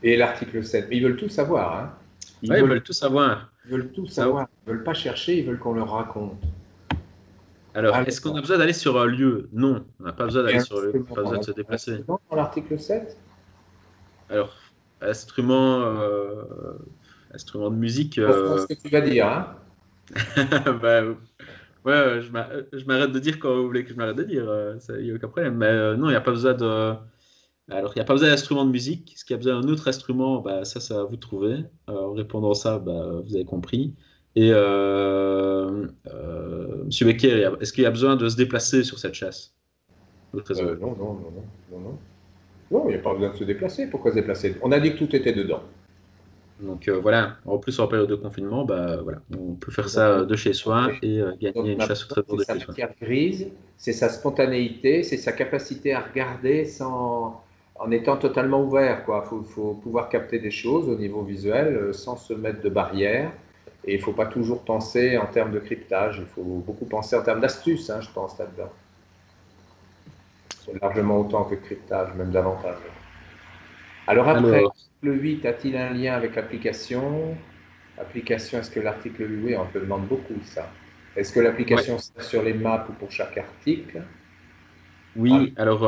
S1: Et l'article 7, mais ils veulent tout savoir, hein.
S2: Ouais, ils veulent tout savoir.
S1: Ils veulent tout
S2: Ça,
S1: savoir. Ils veulent pas chercher, ils veulent qu'on leur raconte.
S2: alors, est-ce qu'on a
S1: Alors,
S2: besoin d'aller sur un lieu? Non, on n'a pas besoin d'aller
S1: et
S2: sur un lieu, pas
S1: on
S2: besoin de
S1: a
S2: se
S1: un
S2: déplacer.
S1: instrument dans l'article 7?
S2: Alors, instrument, instrument de musique,
S1: Attention à ce que tu vas dire, hein.
S2: bah, ouais, je m'arrête de dire quand vous voulez que je m'arrête de dire, il n'y a aucun problème. Mais non, il n'y a pas besoin de. Alors, il n'y a pas besoin d'instrument de musique. Ce qui a besoin d'un autre instrument, bah, ça va vous trouver. En répondant à ça, bah, vous avez compris. Et Monsieur Becker, est-ce qu'il y a besoin de se déplacer sur cette chasse? Votre réseau.
S1: Non, non, non, non, non, non. Non, il n'y a pas besoin de se déplacer. Pourquoi se déplacer? On a dit que tout était dedans.
S2: Donc voilà, en plus en période de confinement, bah, voilà, on peut faire
S1: Donc,
S2: ça de chez soi et
S1: dont
S2: gagner
S1: on
S2: une
S1: a
S2: chasse au
S1: besoin,
S2: trésor
S1: c'est
S2: de
S1: sa
S2: chez soi.
S1: matière grise, c'est sa spontanéité, c'est sa capacité à regarder en étant totalement ouvert, quoi. Faut pouvoir capter des choses au niveau visuel sans se mettre de barrière. Et il ne faut pas toujours penser en termes de cryptage, il faut beaucoup penser en termes d'astuces, hein, je pense, là-dedans. C'est largement autant que cryptage, même davantage. Alors après,
S2: Alors,
S1: le 8 a-t-il un lien avec l'application? Application, est-ce que l'article, oui, on te demande beaucoup ça. Est-ce que
S2: ouais,
S1: l'application sert sur les maps ou pour chaque article? Ah,
S2: oui, alors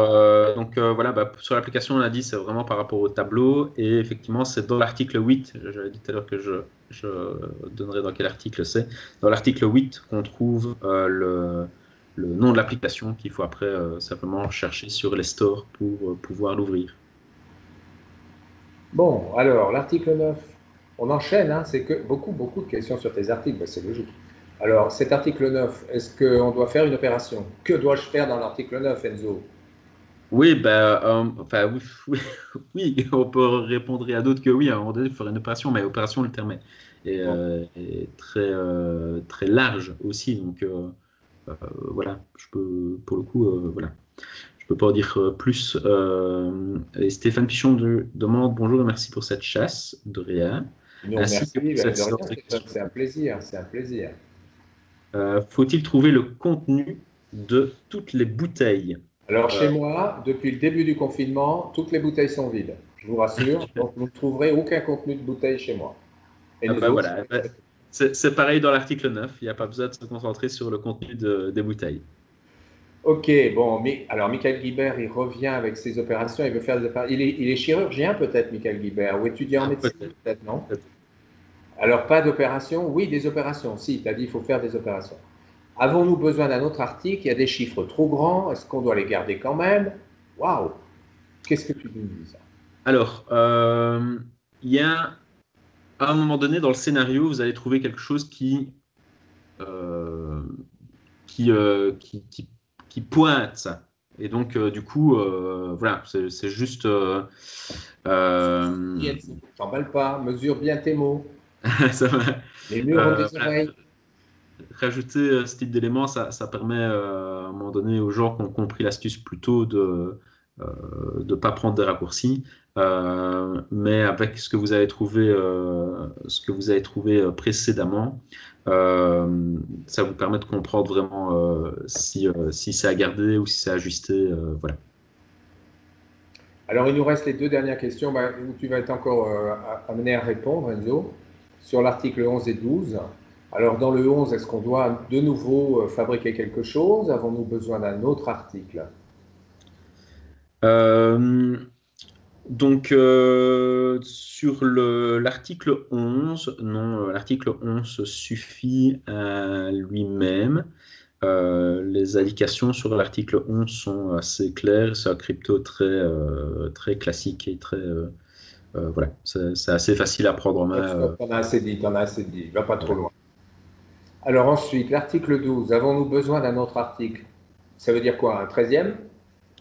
S2: donc voilà, bah, sur l'application, on a dit c'est vraiment par rapport au tableau et effectivement, c'est dans l'article 8, j'avais dit tout à l'heure que je donnerai dans quel article c'est, dans l'article 8 qu'on trouve le nom de l'application qu'il faut après simplement chercher sur les stores pour pouvoir l'ouvrir.
S1: bon, alors, l'article 9, on enchaîne, hein, c'est que beaucoup, beaucoup de questions sur tes articles, ben, c'est logique. Alors, cet article 9, est-ce qu'on doit faire une opération? Que dois-je faire dans l'article 9, Enzo?
S2: Oui, bah, enfin, oui, oui, oui, on peut répondre à d'autres que oui, à un moment donné, il faut faire une opération, mais opération, le terme
S1: Bon,
S2: est très large aussi. Donc, voilà, pour le coup, voilà, je peux pas en dire plus. Et Stéphane Pichon demande bonjour et merci pour cette chasse, de rien,
S1: nous
S2: ainsi que
S1: remercie,
S2: pour
S1: ben,
S2: cette
S1: de rien,
S2: séance de
S1: Stéphane,
S2: questions.
S1: c'est un plaisir, c'est un plaisir.
S2: Faut-il trouver le contenu de toutes les bouteilles?
S1: Alors, chez
S2: Euh,
S1: moi, depuis le début du confinement, toutes les bouteilles sont vides, je vous rassure, donc vous ne trouverez aucun contenu de bouteille chez moi.
S2: ah bah
S1: Enzo,
S2: voilà. C'est pareil dans l'article 9, il n'y a pas besoin de se concentrer sur le contenu des bouteilles.
S1: Ok, bon, mais alors Michael Guibert, il revient avec ses opérations, il veut faire des opérations. Il est chirurgien peut-être, Michael Guibert, ou étudiant en médecine
S2: Peut-être.
S1: peut-être, non?
S2: Peut-être.
S1: Alors pas d'opération? Oui, des opérations. Si, tu as dit il faut faire des opérations. Avons-nous besoin d'un autre article? Il y a des chiffres trop grands, est-ce qu'on doit les garder quand même? Waouh! Qu'est-ce que tu nous dis ça?
S2: Alors, il y a à un moment donné dans le scénario, vous allez trouver quelque chose euh, qui pointe ça. Et donc, du coup, voilà, c'est juste.
S1: T'emballe pas, mesure bien tes mots.
S2: Ça va.
S1: Les murs ont des
S2: Voilà.
S1: oreilles.
S2: Rajouter ce type d'éléments, ça permet à un moment donné aux gens qui ont compris l'astuce plutôt de ne pas prendre des raccourcis, mais avec ce que vous avez trouvé précédemment, ça vous permet de comprendre vraiment si c'est à garder ou si c'est ajusté. Voilà.
S1: Alors, il nous reste les deux dernières questions où tu vas être encore amené à répondre, Enzo, sur l'article 11 et 12. Alors, dans le 11, est-ce qu'on doit de nouveau fabriquer quelque chose? Avons-nous besoin d'un autre article?
S2: Euh, Donc, sur l'article 11, non, l'article 11 suffit à lui-même. Les indications sur l'article 11 sont assez claires. C'est un crypto très classique et voilà, c'est assez facile à prendre en main.
S1: T'en as assez dit, t'en as assez dit. Va pas trop
S2: Voilà.
S1: loin. Alors ensuite, l'article 12, avons-nous besoin d'un autre article? Ça veut dire quoi? Un 13e?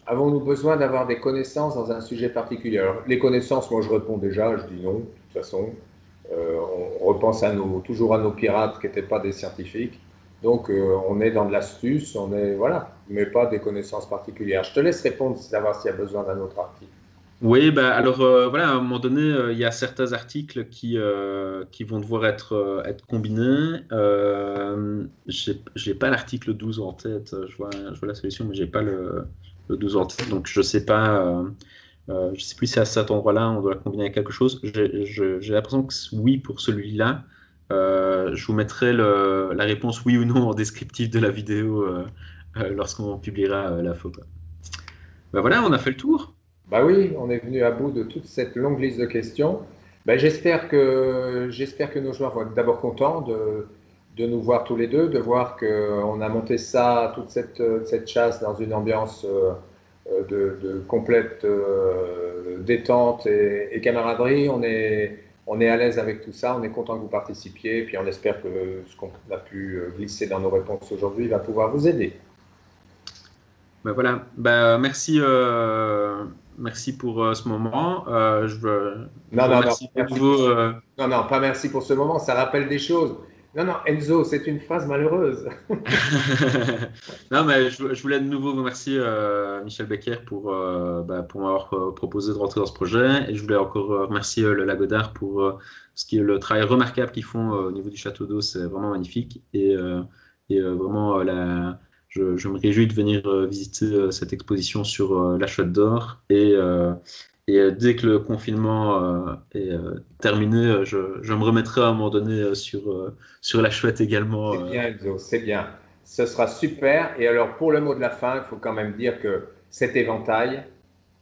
S1: Avons-nous besoin d'avoir des connaissances dans un sujet particulier? Alors, les connaissances, moi je réponds déjà, je dis non, de toute façon. On repense toujours à nos pirates qui n'étaient pas des scientifiques. Donc on est dans de l'astuce, on est, voilà, mais pas des connaissances particulières. Je te laisse répondre, savoir s'il y a besoin d'un autre article.
S2: Oui, bah, alors voilà, à un moment donné, il y a certains articles qui vont devoir être combinés. J'ai pas l'article 12 en tête, je vois la solution, mais j'ai pas le 12 en tête, donc je sais plus si à cet endroit-là, on doit la combiner avec quelque chose. J'ai l'impression que oui, pour celui-là, je vous mettrai la réponse oui ou non en descriptif de la vidéo lorsqu'on publiera la photo. Ben voilà, on a fait le tour.
S1: Bah oui, on est venu à bout de toute cette longue liste de questions. Bah, j'espère que nos joueurs vont être d'abord contents de nous voir tous les deux, de voir qu'on a monté ça, toute cette chasse dans une ambiance de complète détente et camaraderie. On est à l'aise avec tout ça, on est content que vous participiez, puis on espère que ce qu'on a pu glisser dans nos réponses aujourd'hui va pouvoir vous aider.
S2: Ben voilà, ben, merci pour ce moment. Je
S1: Non,
S2: vous
S1: non, non,
S2: remercie de
S1: merci pour
S2: nouveau.
S1: Non, non, pas merci pour ce moment, ça rappelle des choses. Non, non, Enzo, c'est une phrase malheureuse.
S2: Non, mais je voulais de nouveau vous remercier, Michel Becker, pour m'avoir proposé de rentrer dans ce projet. Et je voulais encore remercier le Lago d'Art pour le travail remarquable qu'ils font au niveau du château d'eau. C'est vraiment magnifique. Vraiment, je me réjouis de venir visiter cette exposition sur la Chouette d'Or. Dès que le confinement est terminé, je me remettrai à un moment donné sur la Chouette également.
S1: C'est bien, Enzo, c'est bien. Ce sera super. Et alors, pour le mot de la fin, il faut quand même dire que cet éventail,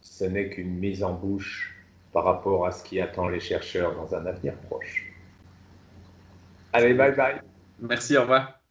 S1: ce n'est qu'une mise en bouche par rapport à ce qui attend les chercheurs dans un avenir proche. Allez, bye bye.
S2: Merci, au revoir.